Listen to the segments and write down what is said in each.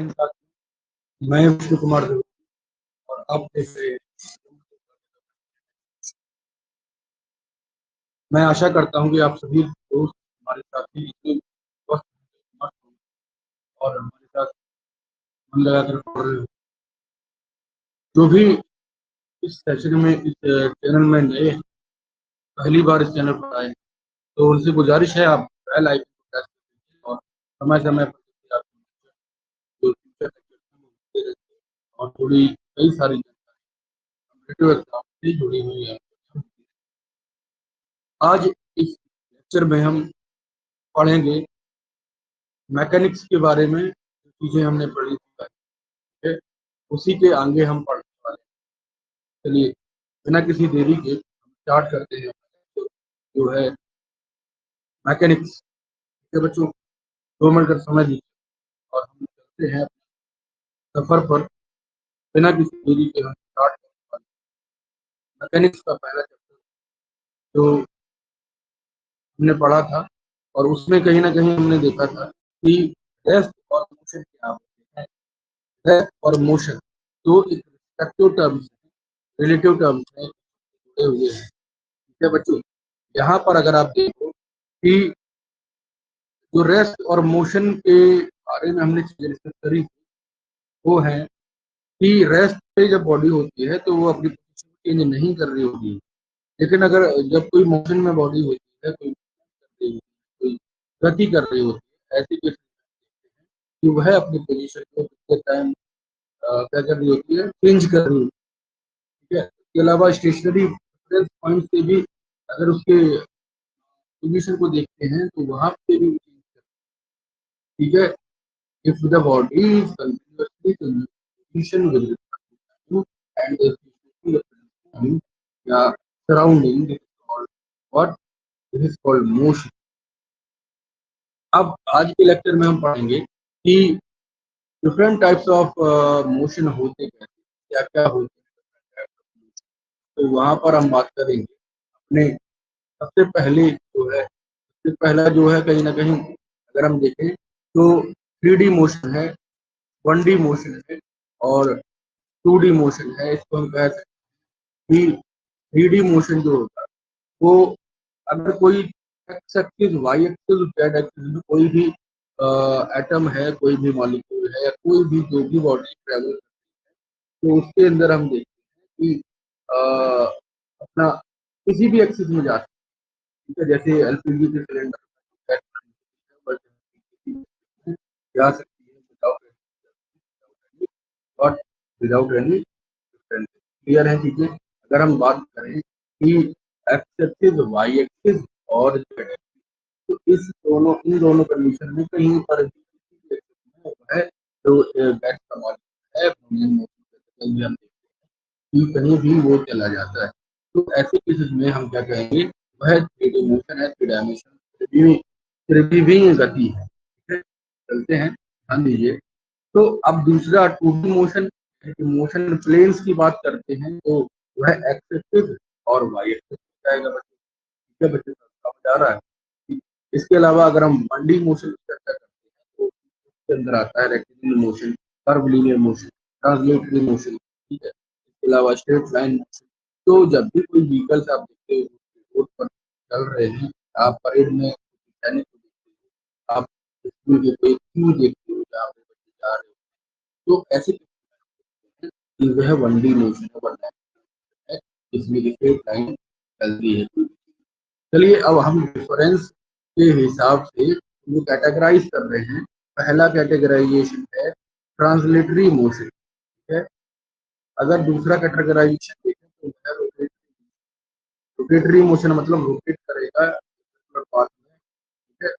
मैं विष्णु कुमार देव और आप देख रहे हैं। मैं आशा करता हूँ कि आप सभी दोस्त हमारे साथी इतने स्वस्थ मस्त और हमारे साथ मन लगाकर पढ़ रहे हो। जो भी इस सेशन में इस चैनल में नए हैं, पहली बार इस चैनल पर आए हैं, तो उनसे गुजारिश है आप बेल आइकन को प्रेस कर दीजिए और समय समय पर आप जो फ्यूचर होते रहते हैं और थोड़ी कई सारी कॉम्पिटिटिव एग्जाम से जुड़ी हुई है। आज इस लेक्चर में हम पढ़ेंगे मैकेनिक्स के बारे में। जो चीजें हमने पढ़ी थी उसी के आगे हम पढ़ने वाले हैं। चलिए बिना किसी देरी के हम स्टार्ट करते हैं जो है मैकेनिक्स। ठीक है बच्चों, 2 मिनट का समय दीजिए और हम चलते हैं सफर पर। बिना किसी देरी के हम स्टार्ट करने वाले हैं मैकेनिक्स का पहला चैप्टर जो हमने पढ़ा था। और उसमें कहीं ना कहीं हमने देखा था कि रेस्ट और मोशन क्या होते हैं। रेस्ट और मोशन तो एक रिस्पेक्टिव टर्म्स रिलेटिव टर्म्स में जुड़े हुए हैं। ठीक है बच्चों, यहाँ पर अगर आप देखो कि जो रेस्ट और मोशन के बारे में हमने चीजें डिस्कस करी वो है कि रेस्ट पे जब बॉडी होती है तो वो अपनी पोजीशन चेंज नहीं कर रही होगी। लेकिन अगर जब कोई मोशन में बॉडी होती है, कोई गति कर रही होती है, ऐसी केस कि वह अपनी पोजीशन को कितने टाइम क्या कर रही होती है, चेंज कर रही होती है। ठीक है, इसके अलावा स्टेशनरी रेफरेंस पॉइंट से भी अगर उसके पोजीशन को देखते हैं तो वहां पे भी चेंज कर। ठीक है, if the body is continuously changing position with respect to time and the stationary reference point या surrounding, this is called what? This is called motion. अब आज के लेक्चर में हम पढ़ेंगे कि डिफरेंट टाइप्स ऑफ मोशन होते कैसे, क्या क्या होते हैं। तो वहां पर हम बात करेंगे अपने सबसे पहले जो है, सबसे पहला जो है कहीं ना कहीं अगर हम देखें तो 3D मोशन है, 1D मोशन है और 2D मोशन है। इसको हम कह सकते हैं कि 3D मोशन जो होता है वो अगर कोई X axis, Y axis, Z axis में कोई भी एटम है, कोई भी मॉलिक्यूल है या कोई भी जो भी बॉडी ट्रेवल तो उसके अंदर हम देखते हैं कि अ, अपना किसी भी एक्सिस में जा सकते हैं। ठीक है, जैसे एलपीजी के सिलेंडर जा सकती है विदाउट एनी डिफरेंस। क्लियर है चीजें। अगर हम बात करें कि एक्स एक्सिस, वाई एक्सिस और जेड एक्सिस, तो इन दोनों कंडीशन में कहीं पर है जो गैस का मॉलिक्यूल है कहीं हम कि कहीं भी वो चला जाता है। तो ऐसे केसेस में हम क्या कहेंगे, वह थ्री डायमेंशन है, थ्री डायमेंशन रिवीविंग गति है। ठीक है, चलते हैं, ध्यान दीजिए। तो अब दूसरा 2D मोशन, मोशन प्लेन्स की बात करते हैं तो वह एक्स एक्सिस और वाई एक्सिस हो जाएगा बच्चों। ठीक है बच्चों, समझ आ रहा है। इसके अलावा अगर हम 1D मोशन की चर्चा करते हैं तो इसके अंदर आता है rectilinear motion, curvilinear motion, translatory motion. ठीक है, इसके अलावा स्ट्रेट लाइन मोशन। तो जब भी कोई व्हीकल्स आप देखते हो रोड पर चल रहे हैं, आप परेड में सैनिक को देखते हो, आप स्कूल के कोई क्यू देखते हो जहाँ पे बच्चे जा रहे हो, तो ऐसे कि वह 1D मोशन है, 1 है जिसमें स्ट्रेट लाइन चलती है। चलिए अब हम डिफरेंस के हिसाब से वो कैटेगराइज कर रहे हैं। पहला कैटेगराइजेशन है ट्रांसलेटरी मोशन। ठीक है, अगर दूसरा कैटेगराइजेशन देखें तो है रोटेटरी। रोटेटरी मोशन मतलब रोटेट करेगा पार्ट में। ठीक है,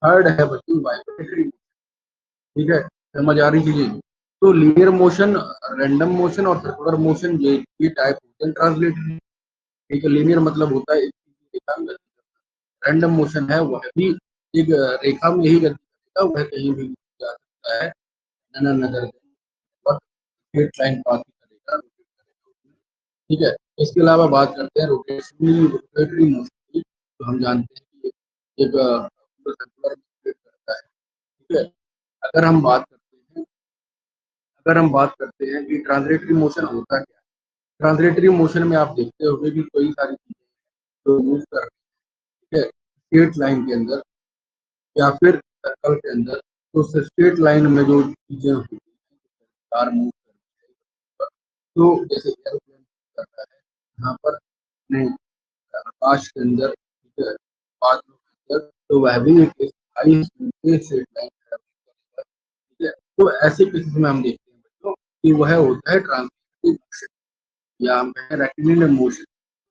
थर्ड है बच्चों वाइब्रेटरी। ठीक है, समझ आ रही चीजें। तो लीनियर मोशन, रैंडम मोशन और सर्कुलर मोशन ये टाइप होते हैं ट्रांसलेटरी। ठीक है, लीनियर मतलब होता है एक रेखा में, रैंडम मोशन है वह भी एक रेखा में ही गति करेगा, वह कहीं भी जा सकता है, नगर स्ट्रेट लाइन पाथ करेगा। ठीक है, इसके अलावा बात करते हैं रोटेटरी मोशन की, तो हम जानते हैं कि एक सर्कुलर करता है। ठीक है, अगर हम बात करते हैं अगर हम बात करते हैं कि ट्रांसलेटरी मोशन होता क्या है, ट्रांसलेटरी मोशन में आप देखते होंगे कि कई सारी चीजें तो मूव कर रही है स्ट्रेट लाइन के अंदर या फिर सर्कल के अंदर। तो स्ट्रेट लाइन में जो चीजें होती है कार मूव कर रही है, तो जैसे एरोप्लेन करता है यहाँ पर नहीं आकाश के अंदर, ठीक है, बादलों के अंदर, तो वह भी एक हाई स्पीड से स्ट्रेट लाइन, ठीक है। तो ऐसे केसेस में हम देखते हैं बच्चों कि वह होता है ट्रांसलेटरी मोशन या हम कहें rectilinear motion.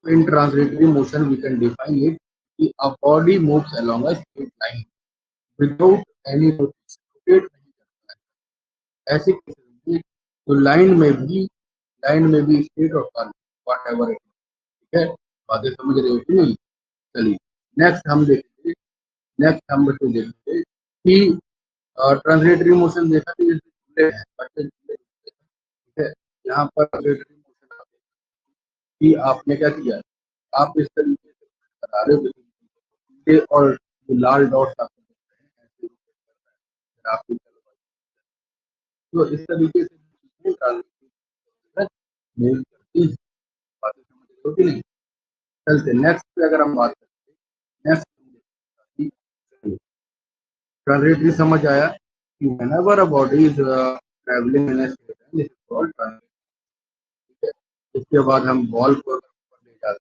In translatory motion we can define it कि a body moves along a straight line without any rotation, rotate नहीं करता है। ऐसे केसेस में तो लाइन में भी स्ट्रेट और कर्व वॉट एवर इट, ठीक है। बातें समझ रहे हो कि नहीं? चलिए नेक्स्ट हम देखेंगे, नेक्स्ट हम बच्चों देखेंगे कि ट्रांसलेटरी मोशन देखा कि जैसे झूले हैं, बच्चे झूले, ठीक है। यहाँ पर ट्रांसलेटरी मोशन कि आपने क्या किया, आप इस तरीके से बता रहे हो कि और जो लाल डॉट्स आप देख रहे हैं ऐसे rotate कर रहा है, आपकी तो इस तरीके से मेल करती है। बातें समझ रहे हो कि नहीं? चलते नेक्स्ट पे अगर हम बात करते हैं, नेक्स्ट ट्रांसलेटरी समझ आया कि whenever a body is traveling in a straight line, this is called translation, ठीक है। इसके बाद हम बॉल को ऊपर ले जाते हैं,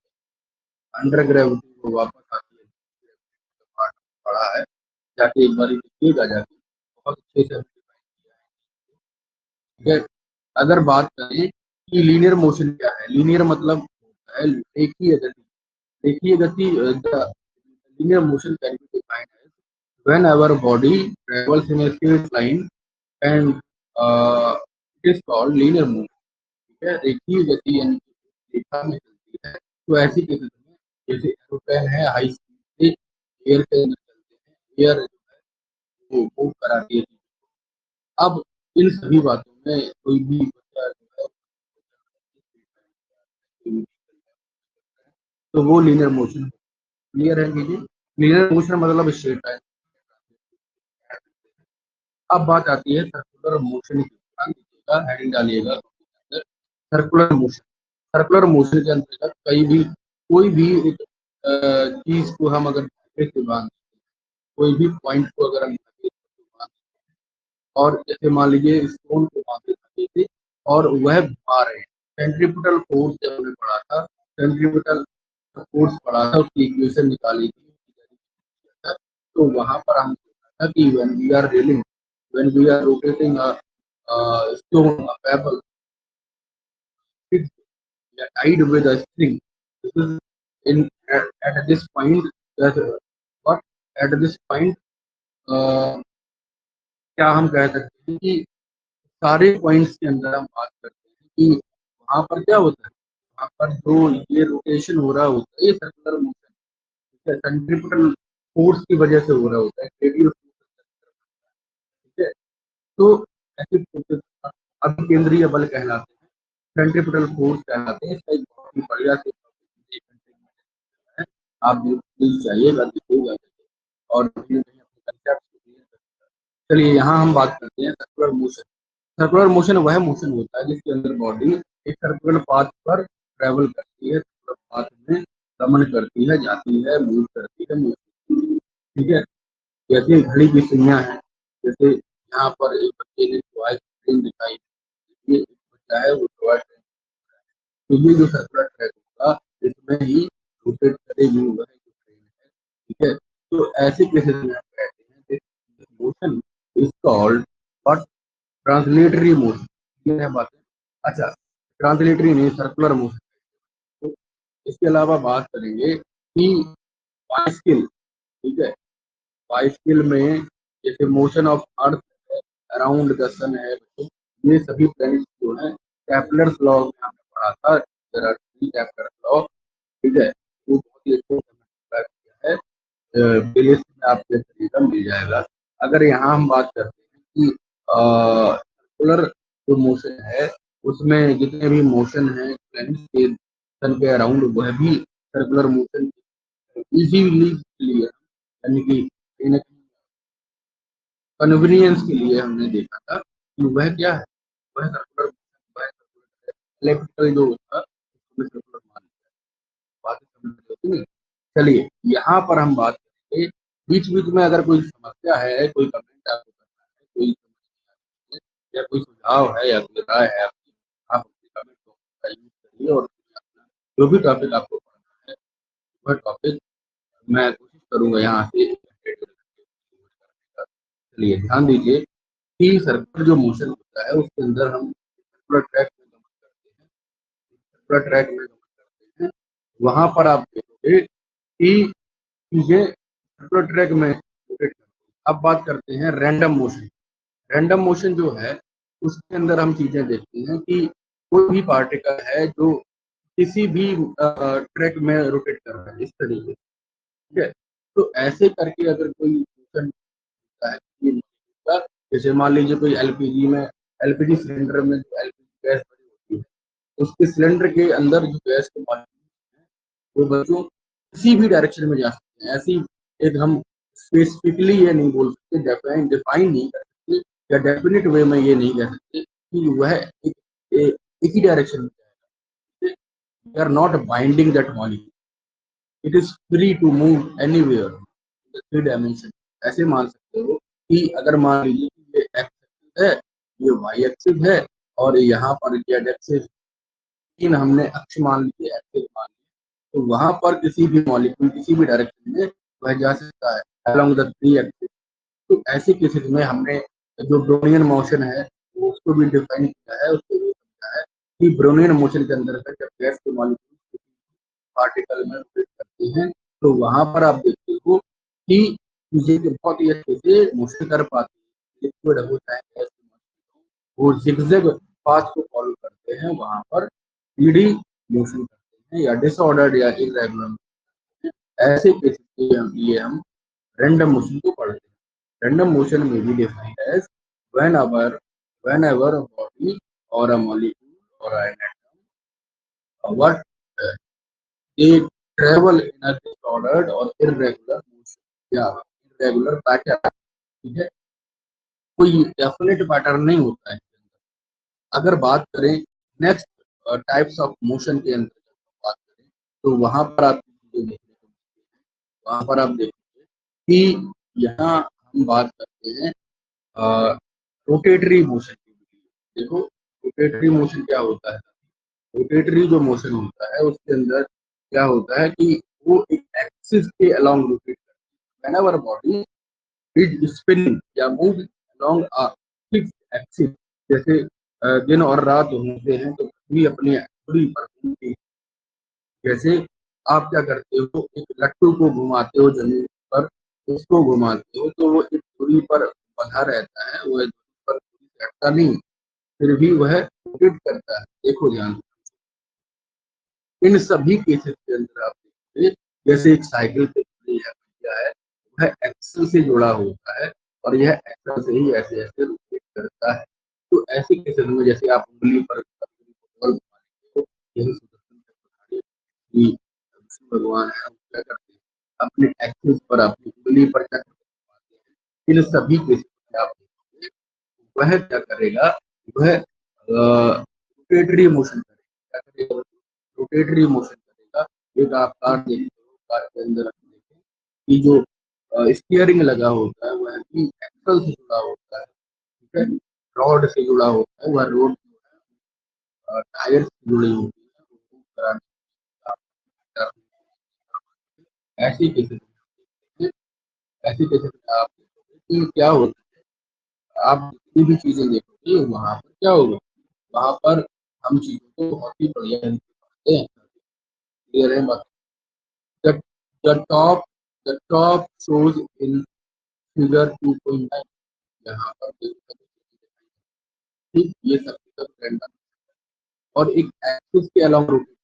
अंडर ग्रेविटी को वापस आती है, पार्ट पढ़ा है, जाके एक बार देखिएगा, जाके बहुत अच्छे से डिफाइन किया है, ठीक है। अगर बात करें कि लीनियर मोशन क्या है, लीनियर मतलब होता है रेखीय गति, रेखीय गति linear motion can be defined as whenever body travels in a straight line and it is called linear motion, ठीक है। रेखीय गति यानी कि रेखा में चलती है, तो ऐसी केसेस में जैसे एरोप्लेन है हाई स्पीड से एयर के अंदर चलते हैं, एयर जो है वो मूव कराती है। अब इन सभी बातों में कोई भी बच्चा जो है तो वो लीनियर मोशन, क्लियर है कि लीनियर मोशन मतलब स्ट्रेट लाइन। अब बात आती है सर्कुलर मोशन की, ध्यान दीजिएगा, हेडिंग डालिएगा सर्कुलर मोशन। सर्कुलर मोशन के अंतर्गत कई भी कोई भी एक चीज को हम अगर धागे से बांध, कोई भी पॉइंट को अगर हम धागे से बांध और जैसे मान लीजिए स्टोन को बांधे धागे से और वह घुमा रहे हैं, सेंट्रीपिटल फोर्स जब हमने पढ़ा था, सेंट्रीपिटल फोर्स पढ़ा था, उसकी इक्वेशन निकाली थी, तो वहां पर हम देखा था कि when we are railing, when we are rotating a stone, a pebble, it's tied with a string. This is in at this point that what at this point क्या हम कह सकते हैं कि सारे पॉइंट्स के अंदर हम बात करते हैं कि वहां पर क्या होता है, वहां पर जो ये रोटेशन हो रहा होता है ये सर्कुलर मोशन, ठीक है, सेंट्रीपिटल फोर्स की वजह से हो रहा होता है, रेडियल फोर्स, ठीक है। तो ऐसे फोर्सेस अभिकेंद्रीय बल कहलाते हैं, सेंट्रीपिटल फोर्स कहलाते हैं। इसका एक बहुत ही बढ़िया से है, आप प्लीज जाइएगा, देखिएगा और कहीं ना कहीं अपने concepts को clear करिएगा। चलिए यहाँ हम बात करते हैं सर्कुलर मोशन। सर्कुलर मोशन वह मोशन होता है जिसके अंदर बॉडी एक सर्कुलर पाथ पर ट्रेवल करती है, सर्कुलर पाथ में गमन करती है, जाती है, मूव करती है, मूव करती है, ठीक है। जैसे घड़ी की सुइयां हैं, जैसे यहाँ पर एक बच्चे ने टॉय ट्रेन दिखाई, ये एक बच्चा है वो टॉय ट्रेन, तो ये जो सर्कुलर ट्रैक होगा इसमें ही रोटेट करेगी वह जो ट्रेन है, ठीक है। तो ऐसे केसेस में हम कहते हैं कि motion is called what, translatory motion, ये है बात। अच्छा, ट्रांसलेटरी नहीं, सर्कुलर मोशन। तो इसके अलावा बात करेंगे कि बाइसिकल, ठीक है, बाइसिकल में जैसे motion of earth around the sun है, ये सभी प्लैनेट्स जो है केपलर्स लॉ में हमने पढ़ा था, there are three Kepler law, ठीक है। वो बहुत ही अच्छे से describe किया है, प्लेलिस्ट में आपको तरीका मिल जाएगा। अगर यहाँ हम बात करते हैं कि सर्कुलर जो मोशन है उसमें जितने भी मोशन है प्लैनेट्स के सन के अराउंड वह भी सर्कुलर मोशन इजीली क्लियर, यानी कि कन्वीनियंस के लिए हमने देखा था कि वह क्या है, वह सर्कुलर, वह इलेक्ट्रिकल जो होता है उसमें सर्कुलर मान लिया, बात समझ रहे हो कि नहीं। चलिए यहाँ पर हम बात करेंगे, बीच बीच में अगर कोई समस्या है, कोई कमेंट आपको करना है, कोई या कोई सुझाव है या कोई राय है आपकी, आप अपने कमेंट बॉक्स का यूज करिए और जो भी टॉपिक आपको पढ़ना है वह टॉपिक मैं कोशिश करूंगा यहाँ से। चलिए ध्यान दीजिए कि सर्कुलर जो मोशन होता है उसके अंदर हम सर्कुलर ट्रैक में गमन करते हैं, सर्कुलर ट्रैक में गमन करते हैं, वहां पर आप देखोगे कि चीजें सर्कुलर ट्रैक में रोटेट करती हैं। अब बात करते हैं रैंडम मोशन। रैंडम मोशन जो है उसके अंदर हम चीजें देखते हैं कि कोई भी पार्टिकल है जो किसी भी ट्रैक में रोटेट कर रहा है इस तरीके से, ठीक है। तो ऐसे करके अगर कोई मोशन होता है का, जैसे मान लीजिए कोई एलपीजी में, एलपीजी सिलेंडर में जो एलपीजी गैस भरी होती है, उसके सिलेंडर के अंदर जो गैस के मॉलिक्यूल हैं वो बच्चों किसी भी डायरेक्शन में जा सकते हैं। ऐसी एक हम स्पेसिफिकली ये नहीं बोल सकते, डिफाइन डिफाइन नहीं कर सकते या डेफिनेट वे में ये नहीं कह सकते कि वह एक ही डायरेक्शन में जाएगा। We are not binding that molecule, it is free to move anywhere in three dimension. ऐसे मान सकते हो कि अगर मान लीजिए कि ये एक्स एक्सिस है, ये वाई एक्सिस है, और यहाँ पर जेड एक्सिस, तीन हमने अक्ष मान लिए, एक्सिस मान लिए, तो वहां पर किसी भी मॉलिक्यूल किसी भी डायरेक्शन में वह जा सकता है अलोंग द थ्री एक्सिस। तो ऐसे केसेस में हमने जो ब्रोनियन मोशन है वो उसको भी डिफाइन किया है, उसको भी समझा है कि ब्रोनियन मोशन के अंदर जब गैस के मॉलिक्यूल पार्टिकल में रोटेट करते हैं तो वहां पर आप देखते हो कि चीजें बहुत ही अच्छे से मोशन कर पाती है। लिक्विड हो चाहे गैस, वो जिगजैग पाथ को फॉलो करते हैं, वहां पर स्पीडी मोशन करते हैं या डिसऑर्डर्ड या इरेगुलर। ऐसे केसेस के लिए हम रैंडम मोशन को पढ़ते हैं। रैंडम मोशन में भी defined as whenever a body or a molecule or an atom what they travel in a disordered or irregular motion या irregular pattern, ठीक है। कोई डेफिनेट पैटर्न नहीं होता है। अगर बात करें नेक्स्ट टाइप्स ऑफ मोशन के अंदर बात करें तो वहां पर आप चीजें देखने को मिलती है। वहां पर आप देखोगे कि यहाँ हम बात करते हैं रोटेटरी मोशन की। देखो रोटेटरी मोशन क्या होता है। रोटेटरी जो मोशन होता है उसके अंदर क्या होता है कि वो एक एक्सिस के अलोंग रोटेट करती है। व्हेनेवर बॉडी इज स्पिनिंग या move along a fixed axis, जैसे दिन और रात होते हैं तो भी अपने दूरी पर घूमती है। जैसे आप क्या करते हो, एक लट्टू को घुमाते हो जमीन पर, उसको घुमाते हो तो वो एक दूरी पर बंधा रहता है, वह दूरी पर हटता नहीं, फिर भी वह रोटेट करता है। देखो ध्यान इन सभी केसेस के अंदर आप देखिए, जैसे एक साइकिल पे क्या है, वह एक्सल से जुड़ा होता है और यह एक्सल से ही ऐसे ऐसे रोटेट करता है। तो ऐसे केसेस में जैसे आप उंगली पर यही सुदर्शन चक्र कि विष्णु भगवान है वो क्या करते हैं, अपने एक्सिस पर अपनी उंगली पर चक्र घुमाते हैं। इन सभी केसेस में आप देखोगे वह क्या करेगा, वह रोटेटरी मोशन करेगा। क्या करेगा, रोटेटरी मोशन करेगा। एक आप कार देखते हो, कार के अंदर आप देखें कि जो स्टीयरिंग लगा होता है वह भी एक्सल से जुड़ा होता है, ठीक है। रॉड से जुड़ा होता है, वह रोड टायर से जुड़ी होती है। ऐसी केसेस में ऐसी केसेस में आप देखोगे कि क्या होता है, आप जितनी भी चीजें देखोगे वहां पर क्या होगा, वहां पर हम चीजों को बहुत ही बढ़िया ढंग से पढ़ते हैं। क्लियर है बात। The, the top the top shows in figure 2.9, यहाँ पर ठीक ये सब रैंडम और एक एक्सिस के अलावा रोटेट,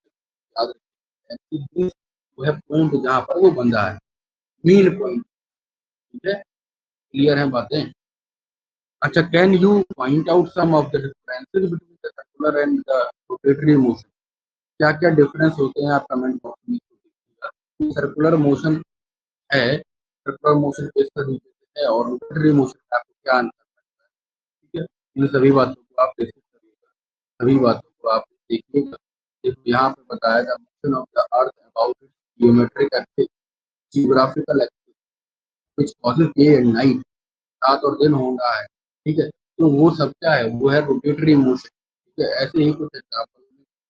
याद रखिए एक्सिस वो है पॉइंट जहाँ पर वो बंधा है, मेन पॉइंट, ठीक है। क्लियर है बातें। अच्छा, can you point out some of the differences between the circular and the rotatory motion. क्या क्या डिफरेंस होते हैं आप कमेंट बॉक्स में लिखिएगा। सर्कुलर मोशन है, सर्कुलर मोशन किस तरीके से है और रोटेटरी मोशन का आपको क्या अंतर लगता है, ठीक है। इन सभी बातों को आप डिस्कस सभी बातों को आप देखिएगा। देखो यहाँ पे बताया था motion of the earth about geometric axis, geographical axis which causes day and night, रात और दिन हो रहा है, ठीक है। तो वो सब क्या है, वो है रोटेटरी मोशन, ठीक है। ऐसे ही कुछ एग्जाम्पल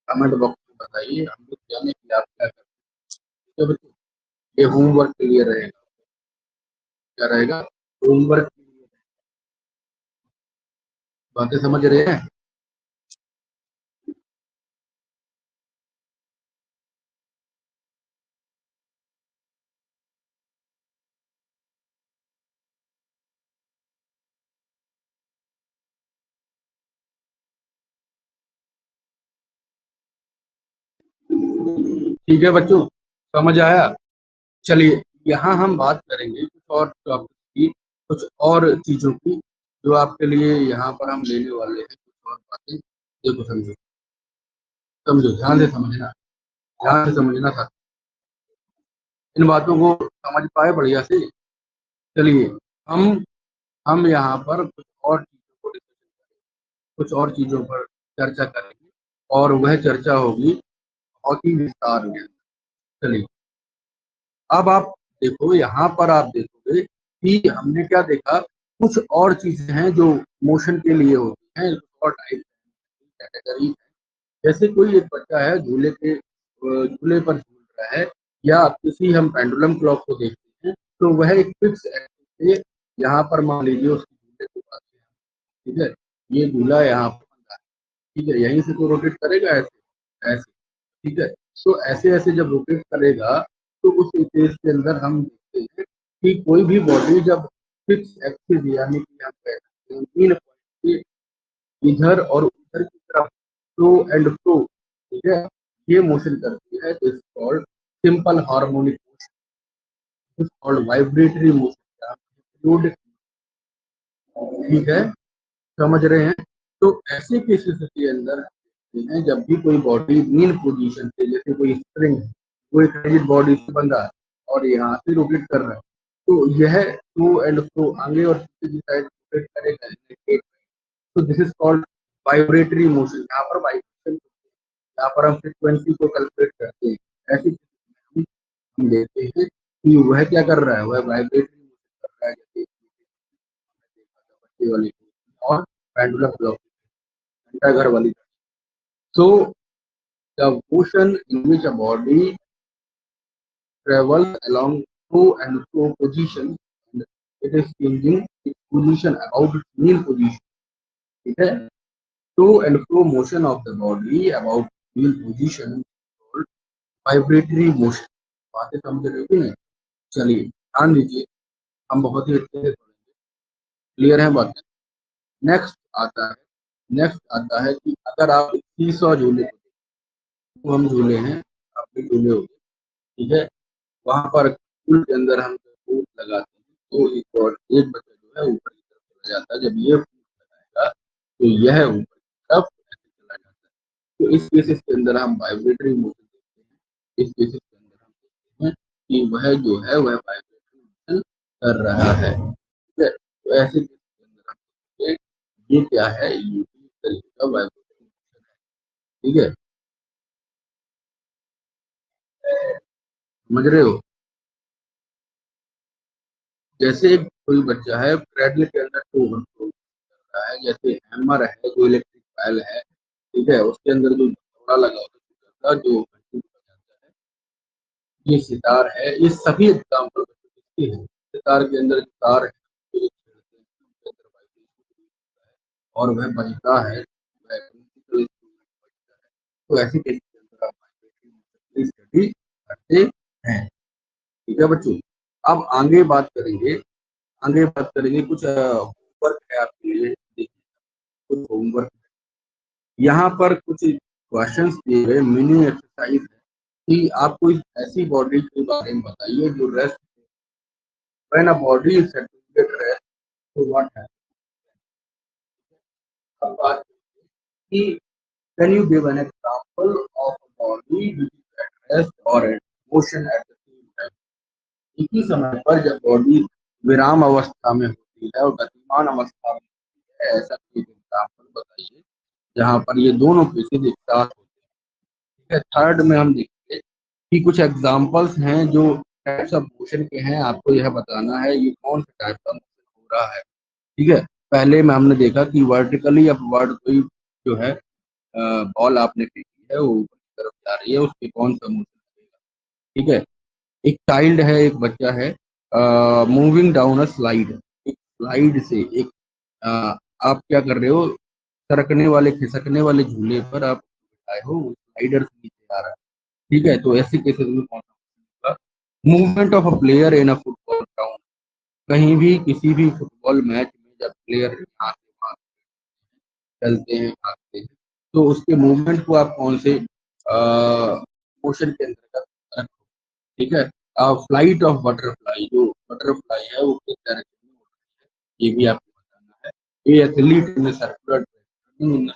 कमेंट बॉक्स में बताइए, हम लोग जाने कि आप क्या करते हैं, ठीक है बच्चों। ये होमवर्क के लिए रहेगा, क्या रहेगा, होमवर्क। बातें समझ रहे हैं? ठीक है बच्चों, समझ आया। चलिए, यहाँ हम बात करेंगे कुछ और टॉपिक की, कुछ और चीजों की, जो आपके लिए यहाँ पर हम लेने वाले हैं कुछ और बातें। देखो समझो, समझो ध्यान से समझना, ध्यान से समझना था, इन बातों को समझ पाए बढ़िया से। चलिए, हम हम यहाँ पर कुछ और चीजों को कुछ और चीजों पर चर्चा करेंगे, और वह चर्चा होगी बहुत ही विस्तार में। चलिए, अब आप देखो, यहाँ पर आप देखोगे कि हमने क्या देखा, कुछ और चीजें हैं जो मोशन के लिए होती हैं, और टाइप कैटेगरी। जैसे कोई एक बच्चा है झूले पर झूल रहा है, या किसी हम पेंडुलम क्लॉक को देखते हैं, तो वह एक फिक्स एक्सिस से यहाँ पर मान लीजिए उसके झूले को पाते हैं, ठीक है। ये झूला यहाँ पर बंधा है, ठीक है, यहीं से तो रोटेट करेगा ऐसे ऐसे, ठीक है। तो ऐसे ऐसे जब रोटेट करेगा, तो उस केस के अंदर हम देखते हैं कि कोई भी बॉडी जब फिक्स एक्सिस, यानी कि हम कह सकते हैं तीन पॉइंट इधर और उधर की तरफ फ्लो एंड फ्लो, ठीक है, ये मोशन करती है, this called simple harmonic motion, this called vibratory motion, fluid, ठीक है, समझ रहे हैं। तो ऐसे केसेस के अंदर हैं जब भी कोई बॉडी मीन पोजीशन से, जैसे कोई स्प्रिंग है, वो एक रिजिड बॉडी से बंधा है और यहाँ से रोटेट कर रहा है, तो यह टू एंड फ्रो आगे और पीछे की साइड रोटेट करेगा, तो this is called vibratory motion. यहाँ पर वाइब्रेशन, यहाँ पर हम फ्रीक्वेंसी को कैलकुलेट करते हैं, ऐसी हम देखते हैं कि वह क्या कर रहा है, वह वाइब्रेटरी मोशन कर रहा है, जैसे बच्चे वाली और पेंडुलम क्लॉक, घंटा घर वाली। So the motion in which a body travels along to and fro position, and it is changing its position about its mean position, ठीक है। To and fro motion of the body about mean position called vibratory motion। बातें समझ रहे हो कि नहीं? चलिए ध्यान दीजिए, हम बहुत ही अच्छे से क्लियर है बातें। नेक्स्ट आता है, नेक्स्ट आता है कि अगर आप सीसॉ झूले, तो हम झूले हैं, आप भी झूले हो, ठीक है, वहां पर पुल के अंदर हम फूट लगाते हैं, तो एक बच्चा जो है ऊपर की तरफ चला जाता है, जब ये फूट लगाएगा तो यह ऊपर की तरफ ऐसे चला जाता है। तो इस केसेस के अंदर हम वाइब्रेटरी मोशन देखते हैं, इस केसेस के अंदर हम देखते हैं कि वह जो है वह वाइब्रेटरी मोशन कर रहा है, ठीक है। तो ऐसे केसेस के अंदर हम देखते हैं, ये क्या है, ये इस तरीके का वाइब्रेटरी मोशन है, ठीक है, समझ रहे हो। जैसे कोई बच्चा है ट्रेडमिल के अंदर टू रहा है, जैसे हैमर है, जो इलेक्ट्रिक फाइल है, ठीक है, उसके अंदर जो थोड़ा लगा होता है जो घंटी बजाता है, ये सितार है, ये सभी एग्जाम्पल किसके हैं, सितार के अंदर जो तार है, जो छेड़ते हैं, उसके अंदर वाइब्रेशन होता है और वह बजता है, वह म्यूजिकल इंस्ट्रूमेंट बजता है। तो ऐसी केस के अंदर आप वाइब्रेशन की स्टडी करते हैं, ठीक है बच्चों। अब आगे बात करेंगे कुछ होमवर्क है आपके लिए, देखिए कुछ होमवर्क, यहाँ पर कुछ क्वेश्चंस दिए गए, मिनी एक्सरसाइज है कि आप कोई ऐसी बॉडी के बारे में बताइए जो rest, when a body is set to get rest, तो व्हाट हैपेंस। अब बात कि can you give an example of a body which is at rest और at motion at the same time. एक ही समय पर जब बॉडी विराम अवस्था में होती है और गतिमान अवस्था में होती है, ऐसा कोई एग्जांपल बताइए जहाँ पर ये दोनों केसेस एक साथ होते हैं। ठीक है, थर्ड में हम देखेंगे कि कुछ एग्जांपल्स हैं जो टाइप्स ऑफ मोशन के हैं, आपको यह बताना है ये कौन सा टाइप का मोशन हो रहा है। ठीक है, पहले में हमने देखा कि वर्टिकली अपवर्ड कोई जो है बॉल आपने फेंकी है वो ऊपर की तरफ जा रही है, उसके कौन सा मोशन लगेगा। ठीक है, एक चाइल्ड है, एक बच्चा है मूविंग डाउन अ स्लाइड, एक स्लाइड से एक अ, आप क्या कर रहे हो, सरकने वाले खिसकने वाले झूले पर आप आए हो, स्लाइडर से नीचे आ रहा है। ठीक है, तो ऐसे केसेस में कौन सा, movement of a player in a football ground, कहीं भी किसी भी फुटबॉल मैच में जब प्लेयर यहाँ से वहाँ चलते हैं भागते हैं, तो उसके मूवमेंट को आप कौन से मोशन के अंतर्गत रखो। ठीक है, फ्लाइट ऑफ बटरफ्लाई, जो बटरफ्लाई है वो किस डायरेक्शन में उड़ रही है, ये भी आपको बताना है। ये एथलीट इन सर्कुलर ट्रैक,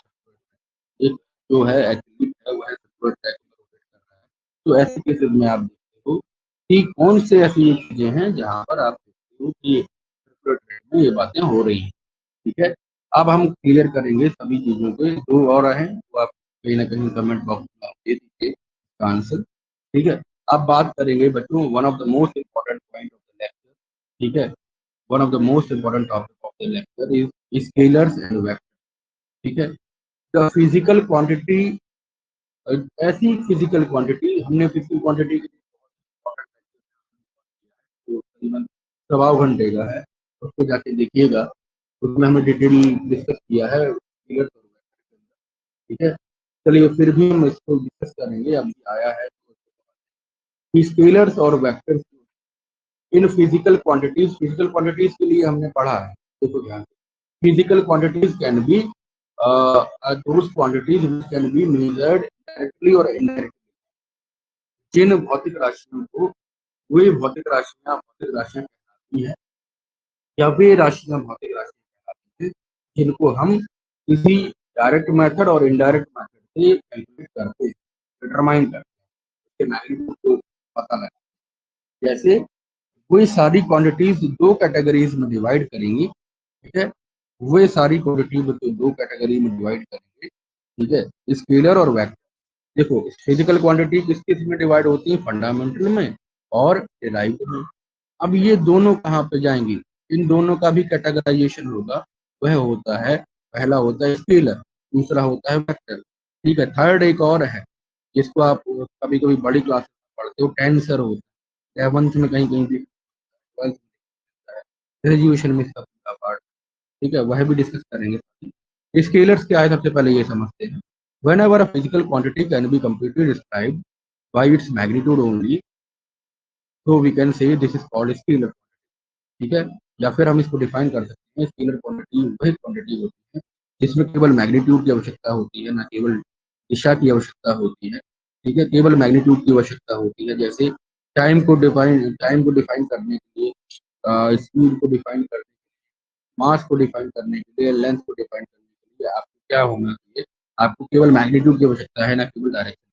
एक जो है एथलीट है वह सर्कुलर ट्रैक में रोटेट कर रहा है। तो ऐसे केसेस में आप देखते हो कि कौन से ऐसी चीजें हैं जहां पर आप देखते हो कि सर्कुलर ट्रैक में ये बातें हो रही हैं। ठीक है, अब हम क्लियर करेंगे सभी चीजों को, दो और हैं वो आप कहीं ना कहीं कमेंट बॉक्स में आप दे दीजिए इसका आंसर। ठीक है, अब बात करेंगे बच्चों one of the most important point of the lecture. ठीक है, one of the most important topic of the lecture is scalars and vector. ठीक है, द फिजिकल क्वांटिटी, ऐसी फिजिकल क्वांटिटी, हमने फिजिकल क्वांटिटी जो तकरीबन 1.25 घंटे का है उसको जाके देखिएगा, उसमें हमने डिटेल डिस्कस किया है स्केलर्स और वेक्टर के अंदर। ठीक है, चलिए फिर भी हम इसको डिस्कस करेंगे, अभी आया है तो स्केलर्स और वेक्टर्स इन फिजिकल क्वांटिटीज के लिए हमने पढ़ा है। देखो ध्यान से, physical quantities can be those quantities which can be measured directly और इनडायरेक्टली। जिन भौतिक राशियों को, वे भौतिक राशियां कहलाती है, या वे राशियां भौतिक राशियां कहलाती है जिनको हम किसी डायरेक्ट मेथड और इनडायरेक्ट मेथड से कैलकुलेट करते हैं, डिटरमाइन करते हैं, उसके मैग्नीट्यूड को पता लगा। जैसे वही सारी क्वांटिटीज दो कैटेगरीज में डिवाइड करेंगी। ठीक है, वे सारी क्वांटिटी को दो कैटेगरी में डिवाइड करेंगे। ठीक है, स्केलर और वेक्टर। देखो फिजिकल क्वांटिटी किस किस में डिवाइड होती है, फंडामेंटल में और डिराइव्ड में। अब ये दोनों कहाँ पे जाएंगी, इन दोनों का भी कैटेगराइजेशन होगा, वह होता है, पहला होता है स्केलर, दूसरा होता है वेक्टर। ठीक है, थर्ड एक और है जिसको आप कभी कभी बड़ी क्लास में पढ़ते हो, टेंसर होता है, 11th में कहीं कहीं भी, 12th में ग्रेजुएशन में इसका पूरा पार्ट। ठीक है, वह भी डिस्कस करेंगे। स्केलर्स क्या है, सबसे पहले ये समझते हैं। Whenever a physical quantity can be completely described by its magnitude only, तो we can say this is called scalar. ठीक है, या फिर हम इसको डिफाइन कर सकते हैं, स्केलर क्वांटिटी वही क्वांटिटी होती है जिसमें केवल मैग्नीट्यूड की आवश्यकता होती है, ना केवल दिशा की आवश्यकता होती है। ठीक है, केवल मैग्नीट्यूड की आवश्यकता होती है। जैसे टाइम को डिफाइन करने के लिए, स्पीड को डिफाइन करने, मास को डिफाइन करने के लिए, लेंथ को डिफाइन करने के लिए आपको क्या होना चाहिए, आपको केवल मैग्नीट्यूड की आवश्यकता है, ना केवल डायरेक्शन।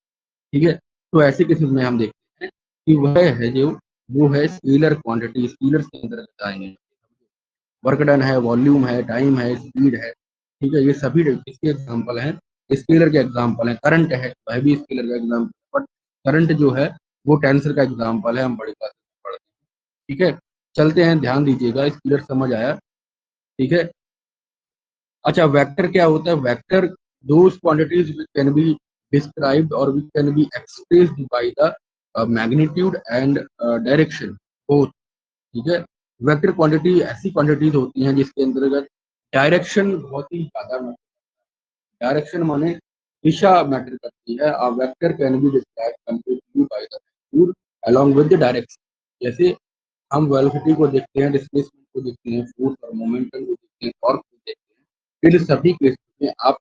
ठीक है, तो ऐसे केसेस में हम देखते हैं कि वह है जो, वो है स्केलर क्वांटिटी, स्केलर के अंतर्गत आएंगे। वर्क डन है, वॉल्यूम है, टाइम है, स्पीड है। ठीक है, ये सभी किसके एग्जाम्पल हैं, स्केलर के एग्जाम्पल हैं। करंट है, वह भी स्केलर का एग्जाम्पल, बट करंट जो है वो टेंसर का एग्जाम्पल है, हम बड़ी क्लास में पढ़ते हैं। ठीक है, चलते हैं, ध्यान दीजिएगा, स्केलर समझ आया। ठीक है, अच्छा वेक्टर क्या होता है, vector those quantities which can be described और which can be expressed by the magnitude and direction both. ठीक है, वेक्टर क्वांटिटी ऐसी क्वांटिटीज होती हैं जिसके अंतर्गत डायरेक्शन बहुत ही ज्यादा मैटर, डायरेक्शन माने दिशा मैटर करती है। A vector can be described completely by the magnitude along with the direction. जैसे हम वेलोसिटी को देखते हैं, डिस्प्लेसमेंट को देखते हैं, फोर्स और मोमेंटम को देखते हैं, टॉर्क को देखते हैं, इन सभी केस में आप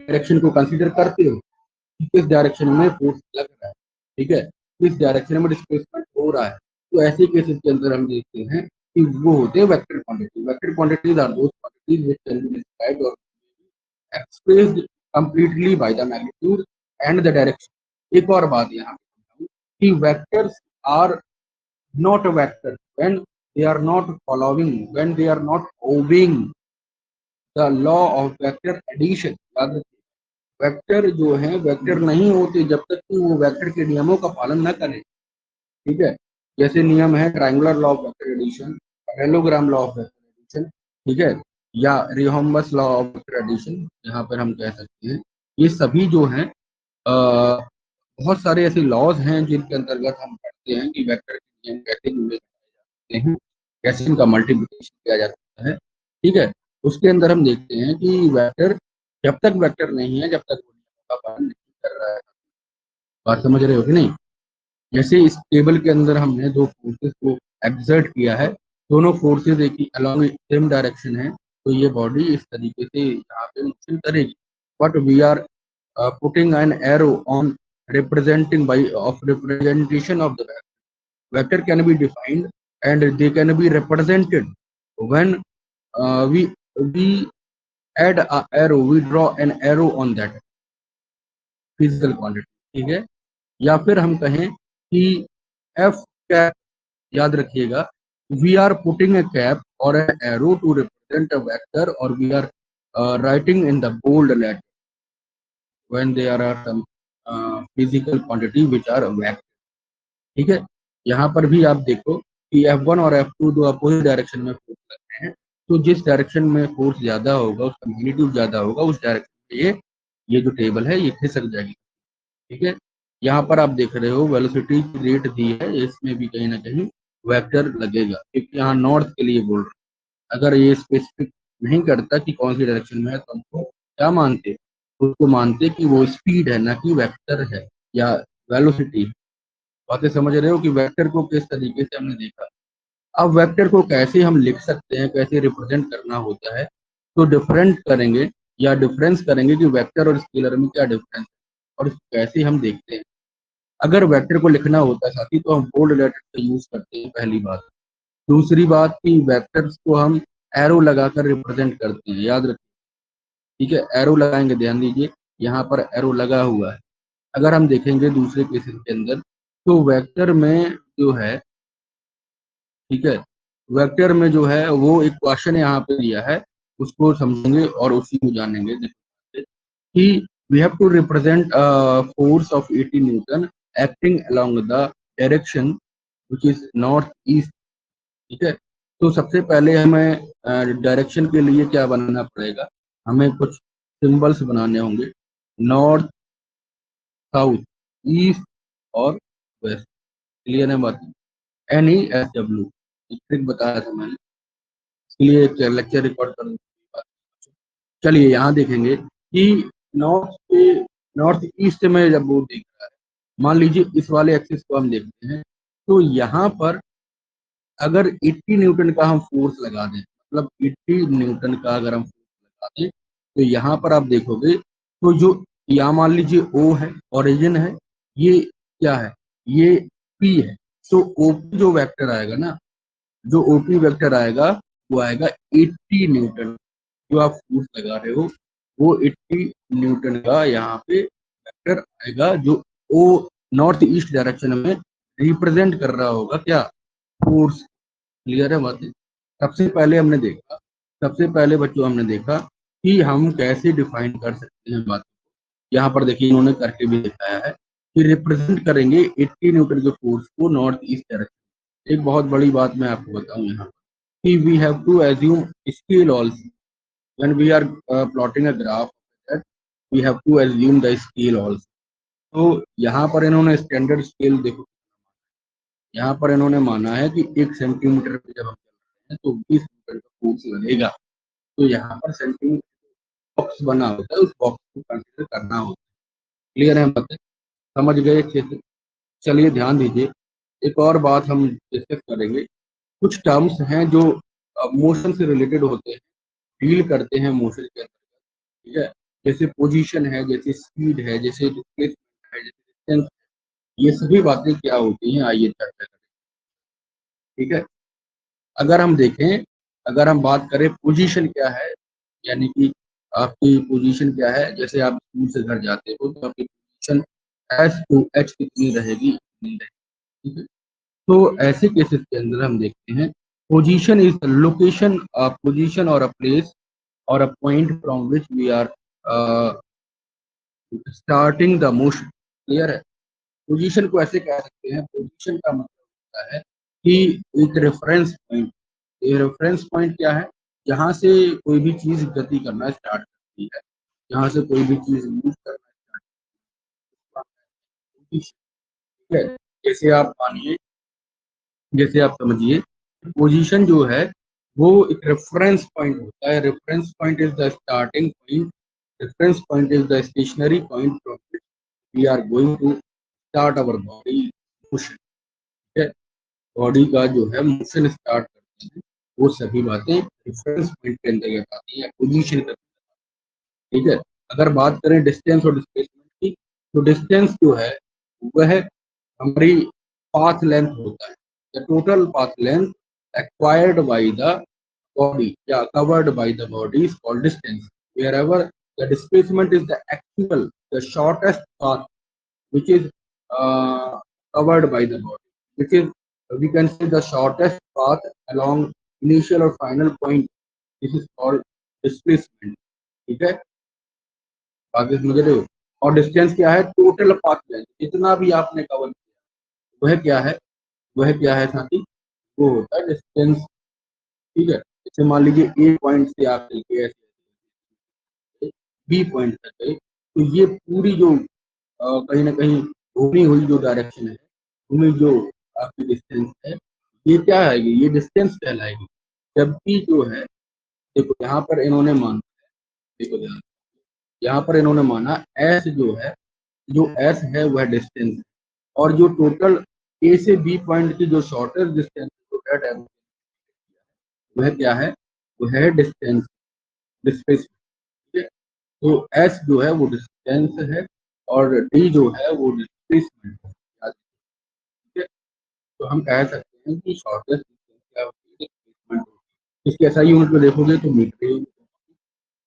डायरेक्शन को कंसीडर करते हो कि किस डायरेक्शन में फोर्स लग रहा है। ठीक है, किस डायरेक्शन में डिस्प्लेसमेंट हो रहा है। तो ऐसे केसेस के अंदर हम देखते हैं कि वो होते हैं vector quantity. Vector quantities are those quantities which can be described और expressed completely by the magnitude and the direction. एक और बात यहाँ पे कि vectors are not a vector when they are not following, when they are not obeying the law of vector addition। याद रखिए, vector जो है वेक्टर नहीं होते जब तक कि वो वेक्टर के नियमों का पालन न करें। ठीक है, जैसे नियम है triangular law of vector addition, parallelogram law of vector addition, ठीक है, या rhombus law of vector addition, यहाँ पर हम कह सकते हैं ये सभी जो हैं बहुत सारे ऐसे लॉज हैं जिनके अंतर्गत हम पढ़ते हैं कि वेक्टर के नियम कैसे जुड़े जाते हैं, कैसे इनका मल्टीप्लिकेशन किया जाता है। ठीक है, उसके अंदर हम देखते हैं कि वेक्टर जब तक वेक्टर नहीं है जब तक वो नियमों का पालन नहीं कर रहा है। बात समझ रहे हो कि नहीं? जैसे इस टेबल के अंदर हमने दो फोर्सेस को एक्सर्ट किया है, दोनों फोर्सेस एक ही अलॉन्ग सेम डायरेक्शन है, तो ये बॉडी इस तरीके से यहाँ पे मोशन करेगी। But we are putting an arrow on representing by of representation of the vector. Vector can be defined and they can be represented when we add a arrow, we draw an arrow on that physical quantity। ठीक है, या फिर हम कहें कि F cap, याद रखिएगा, we are putting a cap और an arrow to represent a vector और we are writing in the bold letter when there are some physical quantity which are vector। ठीक है, यहाँ पर भी आप देखो कि F1 और F2 दो अपोजिट डायरेक्शन में फोर्स लगते हैं, तो जिस डायरेक्शन में फोर्स ज्यादा होगा उसका मैग्नीट्यूड ज्यादा होगा, उस डायरेक्शन में ये जो टेबल है ये खिसक जाएगी। ठीक है, यहाँ पर आप देख रहे हो वेलोसिटी की रेट दी है, इसमें भी कहीं ना कहीं वेक्टर लगेगा क्योंकि यहाँ नॉर्थ के लिए बोल रहे हैं। अगर ये स्पेसिफिक नहीं करता कि कौन सी डायरेक्शन में है तो हमको क्या मानते, उसको मानते कि वो स्पीड है ना कि वेक्टर है या वेलोसिटी। बातें समझ रहे हो कि वेक्टर को किस तरीके से हमने देखा। अब वेक्टर को कैसे हम लिख सकते हैं, कैसे रिप्रेजेंट करना होता है, तो डिफरेंट करेंगे या डिफरेंस करेंगे कि वेक्टर और स्केलर में क्या डिफरेंस है और कैसे हम देखते हैं। अगर वेक्टर को लिखना होता है साथी तो हम बोल्ड लेटर का यूज करते हैं, पहली बात। दूसरी बात कि वेक्टर्स को हम एरो लगाकर रिप्रेजेंट करते हैं, याद रखिए। ठीक है, एरो लगाएंगे, ध्यान दीजिए यहाँ पर एरो लगा हुआ है। अगर हम देखेंगे दूसरे केसेस के अंदर तो वेक्टर में जो है, ठीक है, वेक्टर में जो है वो एक क्वेश्चन यहाँ पे दिया है, उसको समझेंगे और उसी को जानेंगे कि we have to represent force of 80 newton acting along the direction which is north east. ठीक है, तो सबसे पहले हमें डायरेक्शन के लिए क्या बनाना पड़ेगा, हमें कुछ सिंबल्स बनाने होंगे, नॉर्थ, साउथ, ईस्ट और वेस्ट। क्लियर है बात? NESW ट्रिक बताया था मैंने, इसके लिए एक लेक्चर रिकॉर्ड कर दूंगा। चलिए यहाँ देखेंगे कि नॉर्थ पे, नॉर्थ ईस्ट में जब वो देख रहा है, मान लीजिए इस वाले एक्सिस को हम देखते हैं, तो यहाँ पर अगर 80 न्यूटन का हम फोर्स लगा दें, मतलब 80 न्यूटन का अगर हम फोर्स लगा दें, तो यहाँ पर आप देखोगे तो जो यहाँ मान लीजिए O है, ओरिजिन है, ये क्या है, ये P है, तो OP जो वेक्टर आएगा ना, जो OP वेक्टर आएगा वो आएगा 80 न्यूटन। जो आप फोर्स लगा रहे हो वो 80 न्यूटन का यहाँ पे वेक्टर आएगा, जो ओ नॉर्थ ईस्ट डायरेक्शन में रिप्रेजेंट कर रहा होगा क्या, फोर्स। क्लियर है बात? सबसे पहले हमने देखा, सबसे पहले बच्चों हमने देखा कि हम कैसे डिफाइन कर सकते हैं बात। यहाँ पर देखिए इन्होंने करके भी दिखाया है कि रिप्रेजेंट करेंगे 80 न्यूटन के फोर्स को नॉर्थ ईस्ट डायरेक्शन। एक बहुत बड़ी बात मैं आपको बताऊं यहाँ कि we have to assume scale also when we are plotting a graph that we have to assume the scale also। तो यहाँ पर इन्होंने स्टैंडर्ड स्केल देखो, यहाँ पर इन्होंने माना है कि 1 सेंटीमीटर पे जब हम चल रहे हैं तो 20 मीटर का फोर्स लगेगा। तो यहाँ पर सेंटीमीटर बॉक्स बना होता है, उस बॉक्स को कंसीडर करना होता है। क्लियर है बात? समझ गए अच्छे से? चलिए ध्यान दीजिए, एक और बात हम डिस्कस करेंगे। कुछ टर्म्स हैं जो मोशन से रिलेटेड होते हैं, डील करते हैं मोशन के अंदर। ठीक है, जैसे पोजीशन है, जैसे स्पीड है, जैसे डिस्प्लेसमेंट है, जैसे डिस्टेंस, ये सभी बातें क्या होती हैं, आइए चर्चा करें। ठीक है, अगर हम देखें, अगर हम बात करें पोजीशन क्या है, यानी कि आपकी पोजीशन क्या है, जैसे आप स्कूल से घर जाते हो तो आपकी पोजीशन S to H कितनी रहेगी, इतनी रहेगी। ठीक है, तो ऐसे केसेस के अंदर हम देखते हैं पोजीशन इज लोकेशन, पोजीशन और अ प्लेस और a point from which we are starting the motion. Clear है? पोजीशन को ऐसे कह सकते हैं, पोजीशन का मतलब होता है कि एक रेफरेंस पॉइंट। ये रेफरेंस पॉइंट क्या है? जहां से कोई भी चीज गति करना स्टार्ट करती है, जहां से कोई भी चीज मूव करना स्टार्ट करती है। ठीक है? जैसे आप मानिए, जैसे आप समझिए, पोजीशन जो है वो एक रेफरेंस पॉइंट होता है। Reference point is the starting point, reference point is the stationary point from which we are going to start our body motion. ठीक है? बॉडी का जो है मोशन स्टार्ट करते हैं, वो सभी बातें रेफरेंस पॉइंट के अंतर्गत आती है, पोजीशन का। ठीक है? अगर बात करें डिस्टेंस और डिस्प्लेसमेंट की, तो डिस्टेंस जो है वह हमारी पाथ लेंथ होता है, the total path length acquired by the body, yeah, covered by the body is called distance. Wherever the displacement is the actual, the shortest path which is covered by the body, which is, we can say, the shortest path along initial or final point. This is called displacement. ठीक है? बाकी समझ रहे हो? और distance क्या है? Total path length, जितना भी आपने कवर किया वह क्या है? वह क्या है साथी? वो होता है डिस्टेंस। ठीक है? जैसे मान लीजिए ए पॉइंट से आप चल के बी पॉइंट तक गए, तो ये पूरी जो कहीं ना कहीं घूमी हुई जो डायरेक्शन है, घूमी जो आपकी डिस्टेंस है, ये क्या आएगी? ये डिस्टेंस कहलाएगी। जबकि जो है, देखो यहाँ पर इन्होंने माना, देखो ध्यान, यहाँ पर इन्होंने माना एस जो है, जो एस है वह डिस्टेंस है, और जो टोटल ए से बी पॉइंट की जो शॉर्टेस्ट डिस्टेंस वह क्या है? वह है डिस्टेंस, डिस्प्लेसमेंट। ठीक है? तो एस जो है वो डिस्टेंस है, और डी जो है वो डिस्प्लेसमेंट है। ठीक है? तो हम कह सकते हैं कि शॉर्टेस्ट डिस्टेंस क्या होती है? डिस्प्लेसमेंट होती है। इसके ऐसा यूनिट में देखोगे तो मीटर।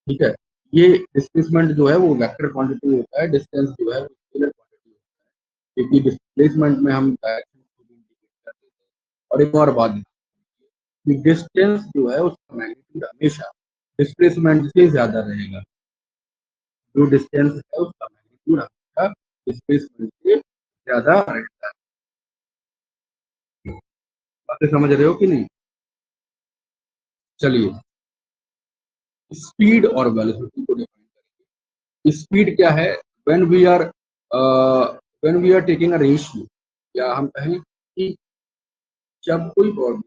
ठीक है? ये डिस्प्लेसमेंट जो है वो वेक्टर क्वांटिटी होता है, डिस्टेंस जो है वो स्केलर क्वांटिटी होता है, क्योंकि डिस्प्लेसमेंट में हम डायरेक्शन को भी इंडिकेट कर देते हैं। और एक और बात, डिस्टेंस जो है उसका मैग्नीट्यूड हमेशा डिस्प्लेसमेंट से ज्यादा रहेगा। जो डिस्टेंस है उसका मैग्नीट्यूड हमेशा डिस्प्लेसमेंट से ज्यादा रहता है। बातें समझ रहे हो कि नहीं? चलिए, स्पीड और वेलोसिटी को डिफाइन करेंगे। स्पीड क्या है? When we are taking a ratio, या हम कहें कि जब कोई बॉडी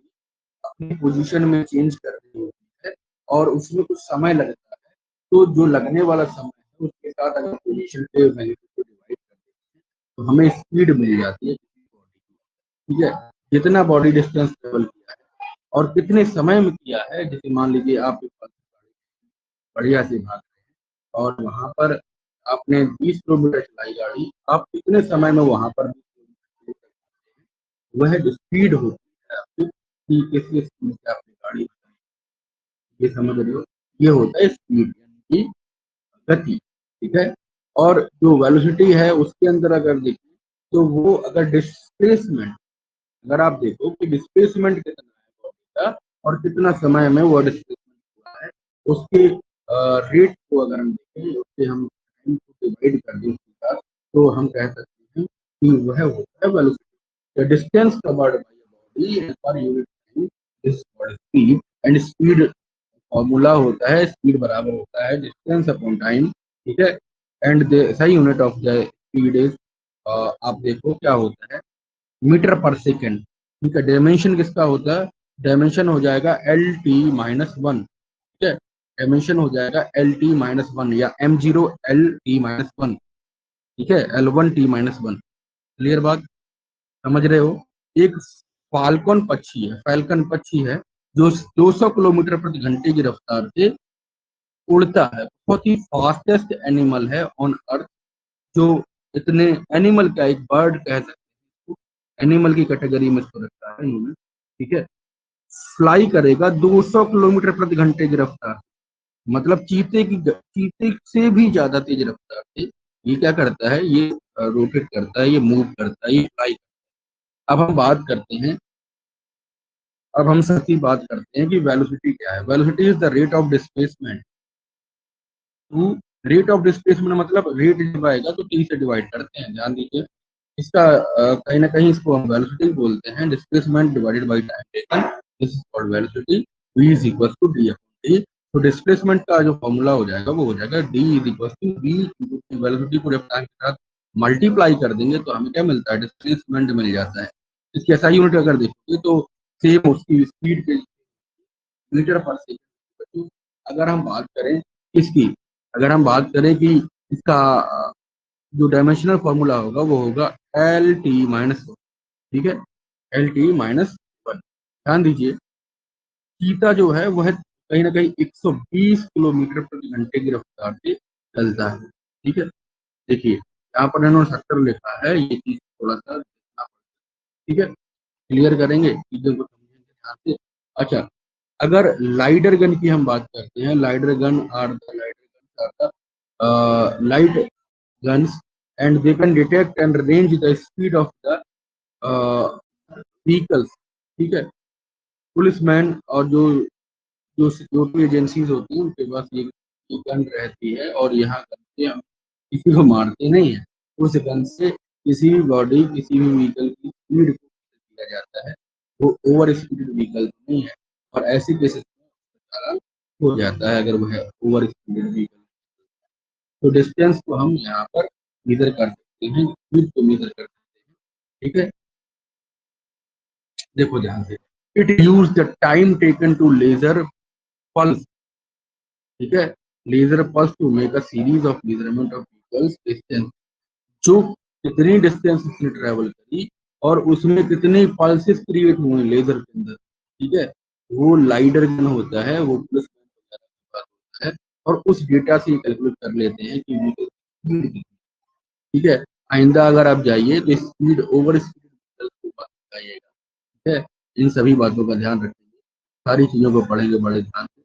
अपनी पोजीशन में चेंज कर रही होती है और उसमें कुछ समय लगता है, तो जो लगने वाला समय है उसके साथ अगर पोजीशन पे मैग्नीट्यूड को डिवाइड कर देते हैं, तो हमें स्पीड मिल जाती है किसी बॉडी की। ठीक है? जितना बॉडी डिस्टेंस ट्रेवल किया है और कितने समय में किया है, जैसे मान लीजिए आप एक बढ़िया से भाग रहे हैं और वहां पर आपने 20 किलोमीटर चलाई गाड़ी, आप कितने समय में वहां पर 20 किलोमीटर वह स्पीड होती है आपकी, कि किस स्पीड से आपने गाड़ी चलाई। ये समझ रहे हो? ये होता है स्पीड, यानी कि गति। ठीक है? और जो वेलोसिटी है उसके अंदर अगर देखें, तो वो अगर डिस्प्लेसमेंट, अगर आप देखो कि डिस्प्लेसमेंट कितना है बॉडी का और कितना समय में वो डिस्प्लेसमेंट हुआ है, उसके रेट को अगर हम देखें, उससे हम टाइम को डिवाइड कर दें उसके साथ, तो हम कह सकते हैं कि वह होता है velocity. The distance covered by a body per unit time is called speed, and speed formula होता है, स्पीड बराबर होता है डिस्टेंस अपॉन टाइम। ठीक है? एंड द सही unit of the speed is, आप देखो क्या होता है, मीटर पर सेकेंड। ठीक है? डायमेंशन किसका होता है? डायमेंशन हो जाएगा LT-1। ठीक है? डायमेंशन हो जाएगा LT-1 या M0 LT-1। ठीक है? L1T-1। क्लियर बात? समझ रहे हो? एक फाल्कन पक्षी है, फैल्कन पक्षी है, जो 200 किलोमीटर प्रति घंटे की रफ्तार से उड़ता है। बहुत ही फास्टेस्ट एनिमल है ऑन अर्थ। जो इतने एनिमल का, एक बर्ड कह सकते हैं, एनिमल की कैटेगरी में इसको रखता है इन्होंने। ठीक है? फ्लाई करेगा 200 किलोमीटर प्रति घंटे की रफ्तार, मतलब चीते से भी ज्यादा तेज रफ्तार से ये क्या करता है? ये रोटेट करता है, ये मूव करता है, ये फ्लाई। अब हम बात करते हैं, अब हम सच्ची बात करते हैं कि वेलोसिटी क्या है। Velocity is the rate of displacement to rate of displacement मतलब रेट जब आएगा तो टी से डिवाइड करते हैं, ध्यान दीजिए। इसका कहीं ना कहीं इसको हम वेलोसिटी बोलते हैं, displacement divided by time taken, this is called velocity. v is equal to D upon T. तो डिस्प्लेसमेंट का जो फॉर्मूला हो जाएगा वो हो जाएगा d is equal to v, velocity को जब टाइम के साथ मल्टीप्लाई कर देंगे तो हमें क्या मिलता है, डिस्प्लेसमेंट मिल जाता है। इसकी ऐसा यूनिट अगर देखोगे तो सेम उसकी स्पीड के मीटर पर सेकंड। अगर हम बात करें इसकी, अगर हम बात करें कि इसका जो डायमेंशनल फॉर्मूला होगा वो होगा एल टी माइनस, ठीक है, एल टी माइनस वन। ध्यान दीजिए चीता जो है वह कहीं ना कहीं 120 किलोमीटर प्रति घंटे की रफ्तार से चलता है, ठीक है। देखिए यहाँ पर इन्होंने 70 लिखा है, ये चीज थोड़ा सा देखना पड़ेगा, ठीक है। क्लियर करेंगे चीजों को, समझेंगे ध्यान से। अच्छा, अगर लाइडर गन की हम बात करते हैं, lidar gun are the lidar gun are the light guns and they can detect and range the speed of the vehicles, ठीक है। पुलिसमैन और जो जो सिक्योरिटी एजेंसीज होती हैं उनके पास ये गन रहती है, और यहाँ गन से हम किसी को मारते नहीं है, उस गन से किसी भी बॉडी किसी भी व्हीकल की स्पीड को किया जाता है, वो ओवर स्पीड व्हीकल नहीं है। और ऐसी केसेस में चालान हो जाता है अगर वह ओवर स्पीड व्हीकल। तो डिस्टेंस को हम यहाँ पर मेजर कर सकते हैं, स्पीड को मेजर कर सकते हैं, ठीक है। देखो ध्यान से, it use the time taken to laser pulse, ठीक है, laser pulse to make a series of measurement of vehicles distance, जो कितनी डिस्टेंस उसने ट्रेवल करी और उसमें कितने पल्सेस क्रिएट हुए लेजर के अंदर, ठीक है। वो लाइडर गन होता है, वो प्लस होता है, और उस डेटा से कैलकुलेट कर लेते हैं कि व्हीकल स्पीड कितनी, ठीक है। आइंदा अगर आप जाइए तो स्पीड ओवर स्पीड को बात बताइएगा, ठीक है। इन सभी बातों का ध्यान रखेंगे, सारी चीजों को पढ़ेंगे बड़े ध्यान से।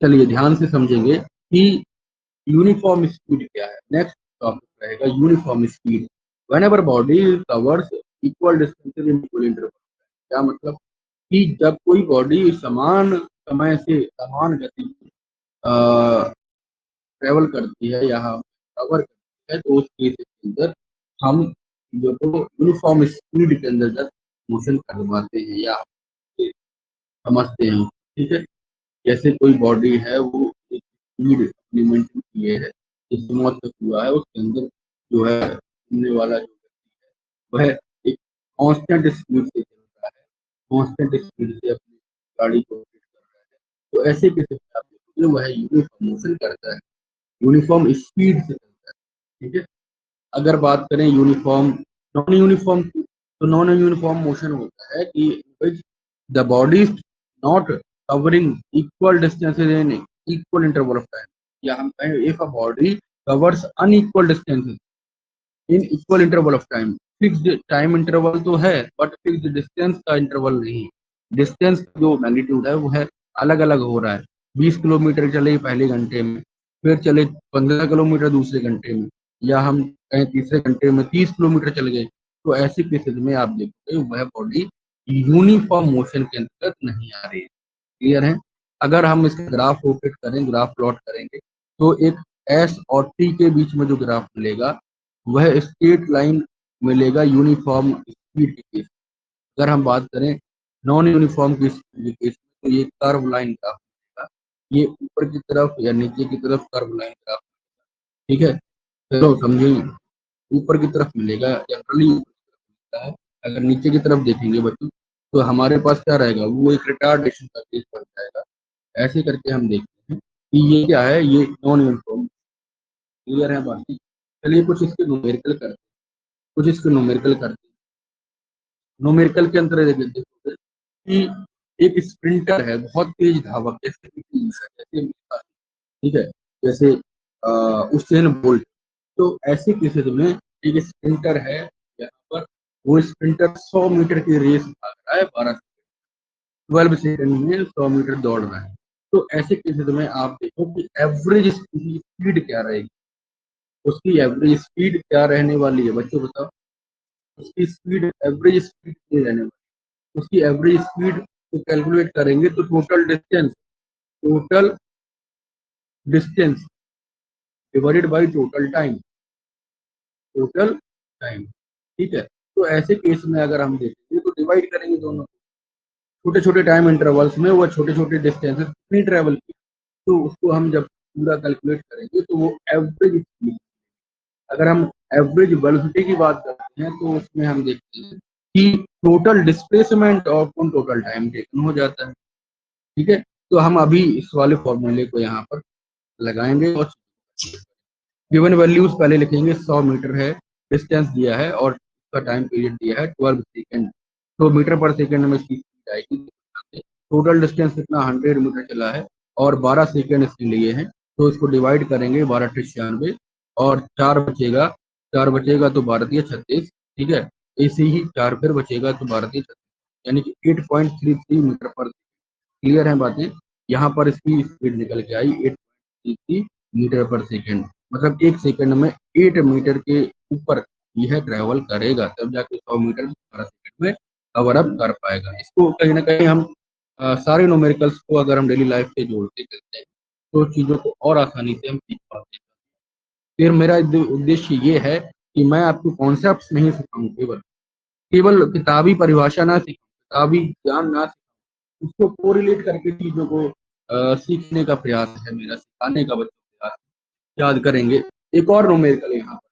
चलिए ध्यान से समझेंगे कि यूनिफॉर्म स्पीड क्या है। नेक्स्ट टॉपिक रहेगा uniform speed. Whenever body covers equal distances in equal interval, क्या मतलब कि जब कोई बॉडी समान समय से समान गति ट्रेवल करती है या कवर करती है तो उस केस के अंदर हम जो तो यूनिफॉर्म स्पीड के अंदर मोशन करवाते हैं या समझते हैं, ठीक है। जैसे कोई बॉडी है वो एक स्पीड अपनी मेंटेन किए है, जिस मौत तक हुआ है उसके अंदर जो है घूमने वाला जो व्यक्ति है वह एक कांस्टेंट स्पीड से चल रहा है, कांस्टेंट स्पीड से अपनी गाड़ी को ऑपरेट कर रहा है। तो ऐसे केसेस में आप देखोगे वह यूनिफॉर्म मोशन करता है, यूनिफॉर्म स्पीड से चलता है, ठीक है। अगर बात करें यूनिफॉर्म नॉन यूनिफॉर्म की, तो नॉन यूनिफॉर्म मोशन होता है कि the body is not covering equal distances in equal interval of time, या हम कहें if a body covers unequal distances in equal interval of time. Fixed time interval तो है बट फिक्स्ड डिस्टेंस का interval नहीं। डिस्टेंस जो magnitude है वो है अलग अलग हो रहा है, 20 किलोमीटर चले पहले घंटे में, फिर चले 15 किलोमीटर दूसरे घंटे में, या हम कहें तीसरे घंटे में 30 किलोमीटर चल गए। तो ऐसी केसेस में आप देखते वह बॉडी यूनिफॉर्म मोशन के अंतर्गत नहीं आ रही है। क्लियर है। अगर हम इसका ग्राफ रोटेट करें, ग्राफ प्लॉट करेंगे, तो एक एस और टी के बीच में जो ग्राफ मिलेगा वह स्ट्रेट लाइन मिलेगा यूनिफॉर्म स्पीड के केस। अगर हम बात करें नॉन यूनिफॉर्म की स्पीड के केस तो ये कर्व लाइन ग्राफ मिलेगा, ये ऊपर की तरफ या नीचे की तरफ कर्व लाइन ग्राफ, ठीक है। चलो समझिए, ऊपर की तरफ मिलेगा जनरली मिलता है। अगर नीचे की तरफ देखेंगे बच्चों तो हमारे पास क्या रहेगा, वो एक रिटार्डेशन का केस बन जाएगा। ऐसे करके हम देखते हैं कि ये क्या है, ये नॉन यूनिफॉर्म। क्लियर है बाकी। चलिए कुछ इसके न्यूमेरिकल करते हैं, कुछ इसके न्यूमेरिकल करते हैं। न्यूमेरिकल के अंतर देखोगे कि एक स्प्रिंटर है, बहुत तेज धावक, जैसे पीटी उषा, जैसे ठीक है, जैसे उसेन बोल्ट। तो ऐसे केसेस में एक स्प्रिंटर है यहाँ पर, वो स्प्रिंटर 100 मीटर की रेस भाग रहा है 12 सेकंड में 100 मीटर दौड़ रहा है। तो ऐसे केसेस में आप देखो कि एवरेज स्पीड क्या रहेगी, उसकी एवरेज स्पीड क्या रहने वाली है बच्चों बताओ। उसकी स्पीड एवरेज स्पीड नहीं रहने वाली, उसकी एवरेज स्पीड को कैलकुलेट करेंगे तो total distance divided by total time. ठीक है, तो ऐसे केस में अगर हम देखेंगे तो डिवाइड करेंगे दोनों, छोटे छोटे टाइम इंटरवल्स में वो छोटे छोटे डिस्टेंसेस कितनी ट्रेवल की, तो उसको हम जब पूरा कैलकुलेट करेंगे तो वो एवरेज, अगर हम एवरेज वेलोसिटी की बात करते हैं तो उसमें हम देखते हैं कि total displacement of on total time taken हो जाता है। ठीक है, तो हम अभी इस वाले फॉर्मूले को यहाँ पर लगाएंगे और गिवन वैल्यूज पहले लिखेंगे। 100 मीटर है डिस्टेंस दिया है और उसका टाइम पीरियड दिया है 12 सेकेंड, तो मीटर पर सेकेंड में इसकी स्पीड आएगी। टोटल डिस्टेंस कितना 100 मीटर चला है और 12 सेकेंड इसके लिए है, तो इसको डिवाइड करेंगे 12×96 और 4 बचेगा, 4 बचेगा तो 12×36। ठीक है, ऐसे ही 4 फिर बचेगा तो 12×36, यानी कि 8.33 मीटर पर। क्लियर है बातें? यहाँ पर इसकी स्पीड निकल के आई 8.33 मीटर पर सेकेंड, मतलब 1 सेकेंड में 8 मीटर के ऊपर यह ट्रेवल करेगा, तब जाके 100 मीटर 12 सेकेंड में कवर अप कर पाएगा। इसको कहीं ना कहीं हम सारे न्यूमेरिकल्स को अगर हम डेली लाइफ से जोड़ते चलते हैं तो चीज़ों को और आसानी से हम सीख पाते हैं। फिर मेरा उद्देश्य ये है कि मैं आपको कॉन्सेप्ट नहीं सिखाऊं, केवल केवल किताबी परिभाषा ना सीखूं, किताबी ज्ञान ना, उसको कोरिलेट करके चीजों को सीखने का प्रयास है मेरा, सिखाने का बच्चों को प्रयास है। याद करेंगे एक और न्यूमेरिकल यहाँ पर,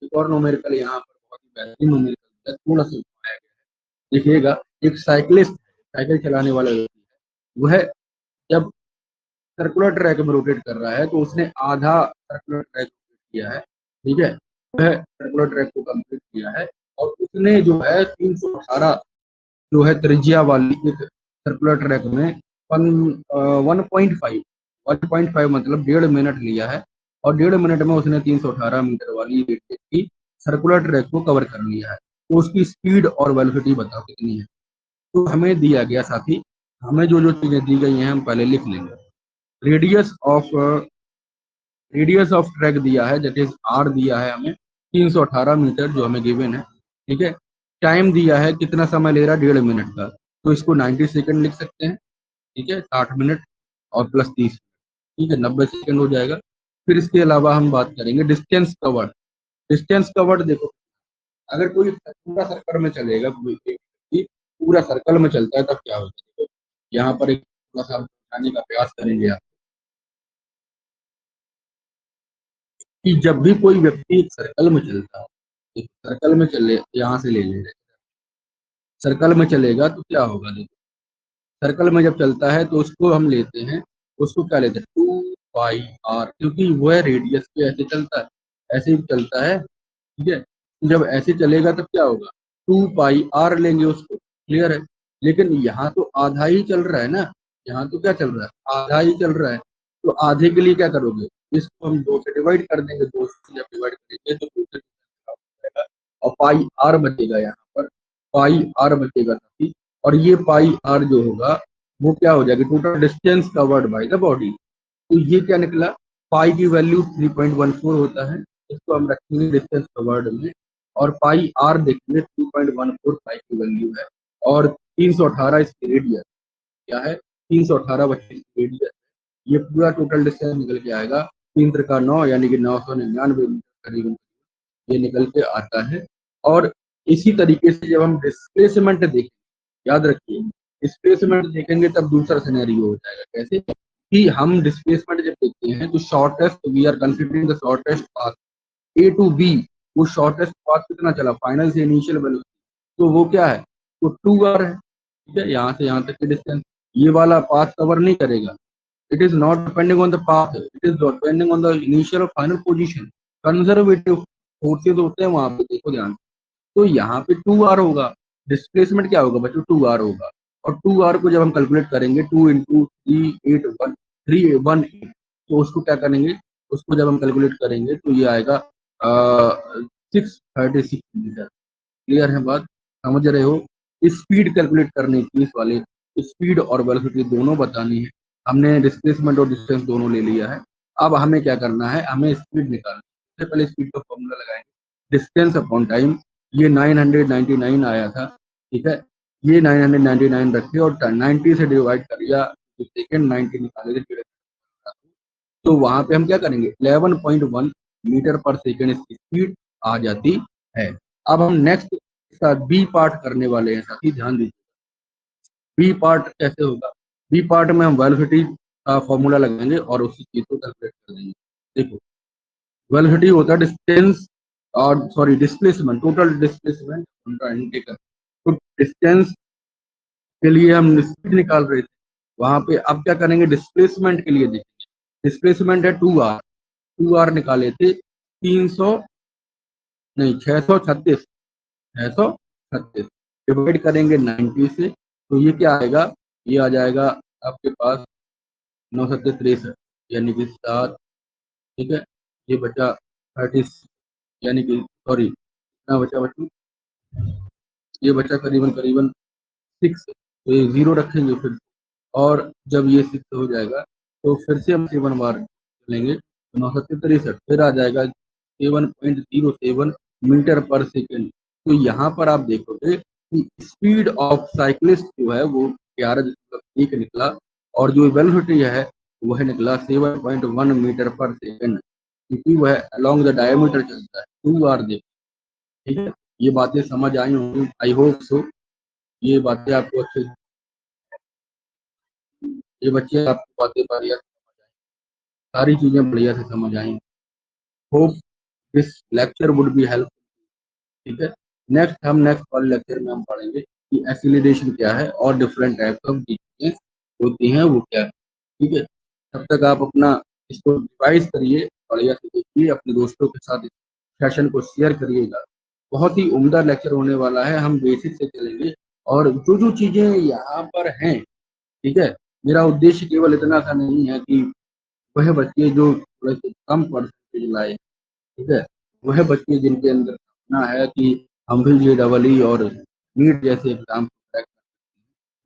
एक और न्यूमेरिकल यहाँ पर बहुत ही बेहतरीन न्यूमेरिकल है, थोड़ा सा उठाया गया है। देखिएगा, एक साइकिलिस्ट, साइकिल चलाने वाला व्यक्ति है, वह जब सर्कुलर ट्रैक में रोटेट कर रहा है तो उसने आधा सर्कुलर ट्रैक किया है। ठीक है, वह सर्कुलर ट्रैक को कंप्लीट किया है और उसने जो है 318 जो है त्रिज्या वाली एक सर्कुलर ट्रैक में 1.5 मतलब 1.5 मिनट लिया है और 1.5 मिनट में उसने 318 मीटर वाली की सर्कुलर ट्रैक को कवर कर लिया है। तो उसकी स्पीड और वेलोसिटी बताओ कितनी है? तो हमें दिया गया साथी, हमें जो जो चीजें दी गई हैं हम पहले लिख लेंगे। Radius of radius of track दिया है, दैट इज आर दिया है हमें 318 मीटर जो हमें गिवन है। ठीक है, टाइम दिया है कितना समय ले रहा है, 1.5 मिनट का, तो इसको 90 सेकंड लिख सकते हैं। ठीक है, 60 मिनट और प्लस 30, ठीक है 90 सेकंड हो जाएगा। फिर इसके अलावा हम बात करेंगे डिस्टेंस कवर्ड। डिस्टेंस कवर्ड देखो, अगर कोई पूरा सर्कल में चलेगा, कोई एक व्यक्ति पूरा सर्कल में चलता है तब क्या होता है, देखो यहाँ पर एक थोड़ा सा समझाने का प्रयास करेंगे आप, कि जब भी कोई व्यक्ति एक सर्कल में चलता है, एक सर्कल में चले, यहाँ से ले लेंगे, सर्कल में चलेगा तो क्या होगा, देखो सर्कल में जब चलता है तो उसको हम लेते हैं, उसको क्या लेते हैं 2 पाई आर, क्योंकि वह रेडियस पे ऐसे चलता है, ऐसे ही चलता है। ठीक है, जब ऐसे चलेगा तब क्या होगा, 2 पाई आर लेंगे उसको। क्लियर है, लेकिन यहाँ तो आधा ही चल रहा है ना, यहाँ तो क्या चल रहा है, आधा ही चल रहा है, तो आधे के लिए क्या करोगे, इसको हम 2 से डिवाइड कर देंगे, 2 से जब डिवाइड करेंगे तो 2 से जाएगा और पाई आर बचेगा, यहाँ पर पाई आर बचेगा साथी। और ये पाई आर जो होगा वो क्या हो जाएगा, total distance covered by the body. तो ये क्या निकला, पाई की वैल्यू 3.14 होता है, इसको हम रखेंगे डिस्टेंस कवर्ड में, और पाई आर देखेंगे 2.14 पाई की वैल्यू है, और 318 इसकी रेडियस क्या है, 318 बच्चे रेडियस, ये पूरा टोटल डिस्टेंस निकल के आएगा 3×9 यानी कि 999 मीटर करीब ये निकल के आता है। और इसी तरीके से जब हम डिस्प्लेसमेंट देखें, याद रखिए डिस्प्लेसमेंट देखेंगे तब दूसरा सिनेरियो हो जाएगा, कैसे कि हम डिस्प्लेसमेंट जब देखते हैं तो shortest, we are considering the shortest path A to B, वो शॉर्टेस्ट पाथ कितना चला फाइनल से इनिशियल वेलोसिटी, तो वो क्या है, तो 2 आर है। ठीक है, यहाँ से यहाँ तक की डिस्टेंस, ये वाला पाथ कवर नहीं करेगा, it is not depending on the path, it is depending on the initial और final position, कंजर्वेटिव फोर्सेज होते हैं वहां पे, देखो ध्यान। तो यहाँ पे 2 आर होगा, डिस्प्लेसमेंट क्या होगा बच्चों, 2 आर होगा, और 2 आर को जब हम कैलकुलेट करेंगे 2 × 3 8 1 3 1 8, तो उसको क्या करेंगे, उसको जब हम कैलकुलेट करेंगे तो ये आएगा 636 मीटर। क्लियर है बात, समझ रहे हो? स्पीड कैलकुलेट करनी थी इस वाले, स्पीड और वेलोसिटी दोनों बतानी है, हमने डिस्प्लेसमेंट और डिस्टेंस दोनों ले लिया है। अब हमें क्या करना है, हमें स्पीड निकालना है। सबसे पहले स्पीड का फॉर्मूला लगाएंगे, डिस्टेंस अपॉन टाइम, ये 999 आया था। ठीक है, ये 999 रखे और 90 से डिवाइड कर दिया, सेकेंड 90 निकाले थे, तो वहां पे हम क्या करेंगे, 11.1 मीटर पर सेकेंड इसकी स्पीड आ जाती है। अब हम नेक्स्ट बी पार्ट करने वाले हैं, साथी ध्यान दीजिए। बी पार्ट कैसे होगा, बी पार्ट में हम वेलोसिटी का फॉर्मूला लगाएंगे और उसी चीज को कैलकुलेट कर देंगे। देखो, वेलोसिटी होता है डिस्टेंस और sorry displacement, total displacement indicator. तो डिस्टेंस के लिए हम स्पीड निकाल रहे थे, वहां पे अब क्या करेंगे, डिस्प्लेसमेंट के लिए देखेंगे। डिस्प्लेसमेंट है 2r, 2r निकाले थे 300 नहीं 636, 636 डिवाइड करेंगे 90 से, तो ये क्या आएगा, ये आ जाएगा आपके पास 9 7 63, यानी कि 7, ठीक है। ये बचा 30, यानी कि सॉरी कितना बचा बच्चों, ये बचा करीबन करीबन 6, तो ये 0 रखेंगे फिर, और जब ये 6 हो जाएगा तो फिर से हम 7 बार चलेंगे, तो 9 7 63 फिर आ जाएगा 7.07 मीटर पर सेकेंड। तो यहाँ पर आप देखोगे कि स्पीड ऑफ साइक्लिस्ट जो है वो 11.1 निकला, और जो वेलोसिटी है वह निकला 7.1 मीटर पर सेकेंड, क्योंकि वह अलोंग द डायमीटर चलता है 2r दे। ठीक है, ये बातें समझ आई होंगी, आई होप सो। ये बातें आपको अच्छे, ये बच्चे आपको बातें बढ़िया सारी चीजें बढ़िया से समझ आई। Hope this lecture would be help. ठीक है, नेक्स्ट वाले लेक्चर में हम पढ़ेंगे कि एक्सीलरेशन क्या है और डिफरेंट टाइप्स ऑफ चीजें होती हैं वो क्या है। ठीक है, तब तक आप अपना इसको रिवाइज करिए, बढ़िया से देखिए, अपने दोस्तों के साथ इस सेशन को शेयर करिएगा। बहुत ही उम्दा लेक्चर होने वाला है, हम बेसिक से चलेंगे और जो जो चीजें यहाँ पर हैं, ठीक है। मेरा उद्देश्य केवल इतना सा नहीं है कि वह बच्चे जो थोड़े से कम परसेंटेज लाए, ठीक है, वह बच्चे जिनके अंदर सपना है कि हम भी JEE और नीट जैसे एग्जाम क्रैक कर,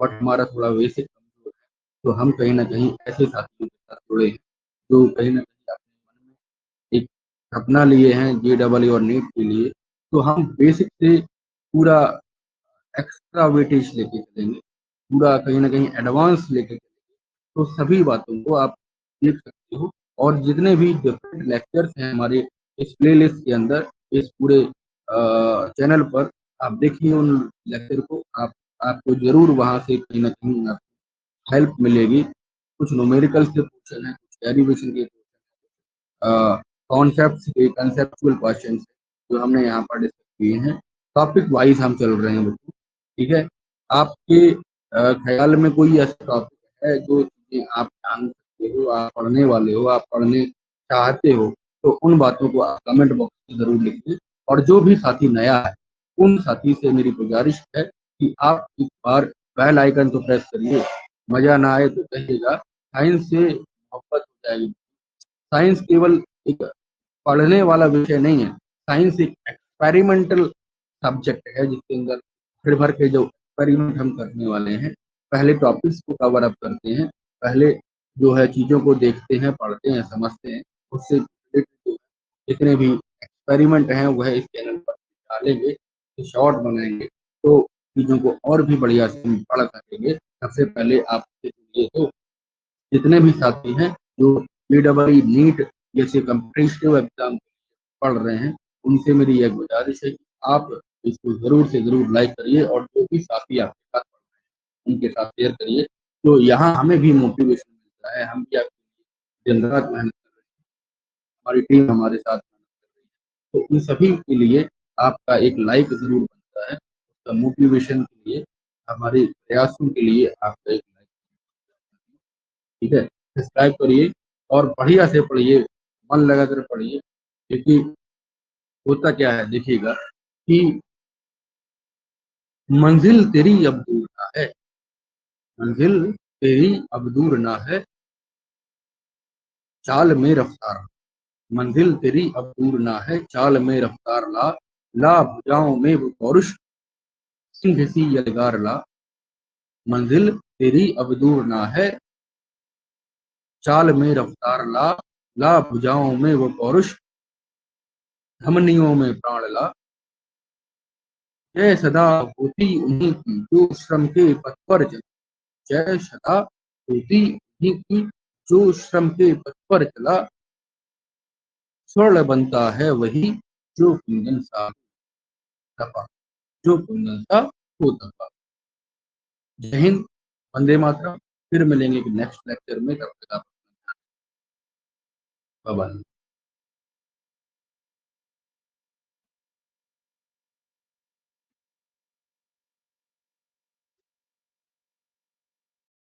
बट हमारा थोड़ा बेसिक कमजोर है, तो हम कहीं ना कहीं ऐसे साथियों के साथ जुड़े हैं जो कहीं ना कहीं अपने मन में एक सपना लिए हैं JEE और नीट के लिए। तो हम बेसिक से पूरा एक्स्ट्रा वेटेज लेके चलेंगे, पूरा कहीं ना कहीं एडवांस लेके चलेंगे। तो सभी बातों को आप देख सकते हो, और जितने भी डिफरेंट लेक्चर्स हैं हमारे इस प्लेलिस्ट के अंदर, इस पूरे चैनल पर, आप देखिए उन लेक्चर को। आपको जरूर वहां से कहीं ना कहीं हेल्प मिलेगी। कुछ न्यूमेरिकल से क्वेश्चन है, कुछ डेरिवेशन के कॉन्सेप्ट के कंसेप्चुअल क्वेश्चन जो हमने यहाँ पर डिस्कस किए हैं। टॉपिक वाइज हम चल रहे हैं बच्चों, ठीक है। आपके ख्याल में कोई ऐसा टॉपिक है जो चीजें आप जान सकते हो, आप पढ़ने वाले हो, आप पढ़ने चाहते हो, तो उन बातों को आप कमेंट बॉक्स में जरूर लिखिए। और जो भी साथी नया है, उन साथी से मेरी गुजारिश है कि आप एक बार बेल आइकन तो प्रेस करिए। मजा ना आए तो कहिएगा, साइंस से मोहब्बत हो जाएगी। साइंस केवल एक पढ़ने वाला विषय नहीं है, साइंस एक एक्सपेरिमेंटल सब्जेक्ट है जिसके अंदर भर भर के जो एक्सपेरिमेंट हम करने वाले हैं, पहले टॉपिक्स को कवर अप करते हैं, पहले जो है चीजों को देखते हैं, पढ़ते हैं, समझते हैं, उससे जितने भी एक्सपेरिमेंट हैं वह इस चैनल पर डालेंगे, तो शॉर्ट बनाएंगे, तो चीजों को और भी बढ़िया से हम पढ़ सकेंगे। सबसे पहले आपसे जुड़िए, तो जितने भी साथी हैं जो JEE नीट जैसे कम्पिटिटिव एग्जाम पढ़ रहे हैं, उनसे मेरी यह गुजारिश है कि आप इसको जरूर से जरूर लाइक करिए, और जो भी साथी आपके साथ पढ़ रहे हैं उनके साथ शेयर करिए। तो यहाँ हमें भी मोटिवेशन मिलता है, हम भी आपके दिन रात मेहनत कर रहे हैं, हमारी टीम हमारे साथ मेहनत कर रही है, तो इन सभी के लिए आपका एक लाइक जरूर बनता है, उसका मोटिवेशन के लिए, हमारे प्रयासों के लिए आपका एक लाइक, ठीक है। सब्सक्राइब करिए और बढ़िया से पढ़िए, मन लगा कर पढ़िए, क्योंकि होता क्या है देखिएगा कि मंजिल तेरी अब दूर ना है, मंजिल तेरी अब दूर ना है, चाल में रफ्तार, मंजिल तेरी अब दूर ना है, चाल में रफ्तार ला, ला भुजाओं में वो पौरुष, सिंह सी यलगार ला। मंजिल तेरी अब दूर ना है, चाल में रफ्तार ला, ला भुजाओं में वो पौरुष, धमनियों में प्राण ला। जय सदा होती उन्हीं की जो श्रम के पथ पर चले, जय सदा होती उन्हीं की जो श्रम के पथ पर चला, स्वर्ण बनता है वही जो कुंदन सा तपा, जो कुंदन सा हो तपा। जय हिंद, वंदे मातरम। फिर मिलेंगे नेक्स्ट लेक्चर में, तब तक आप बाय बाय।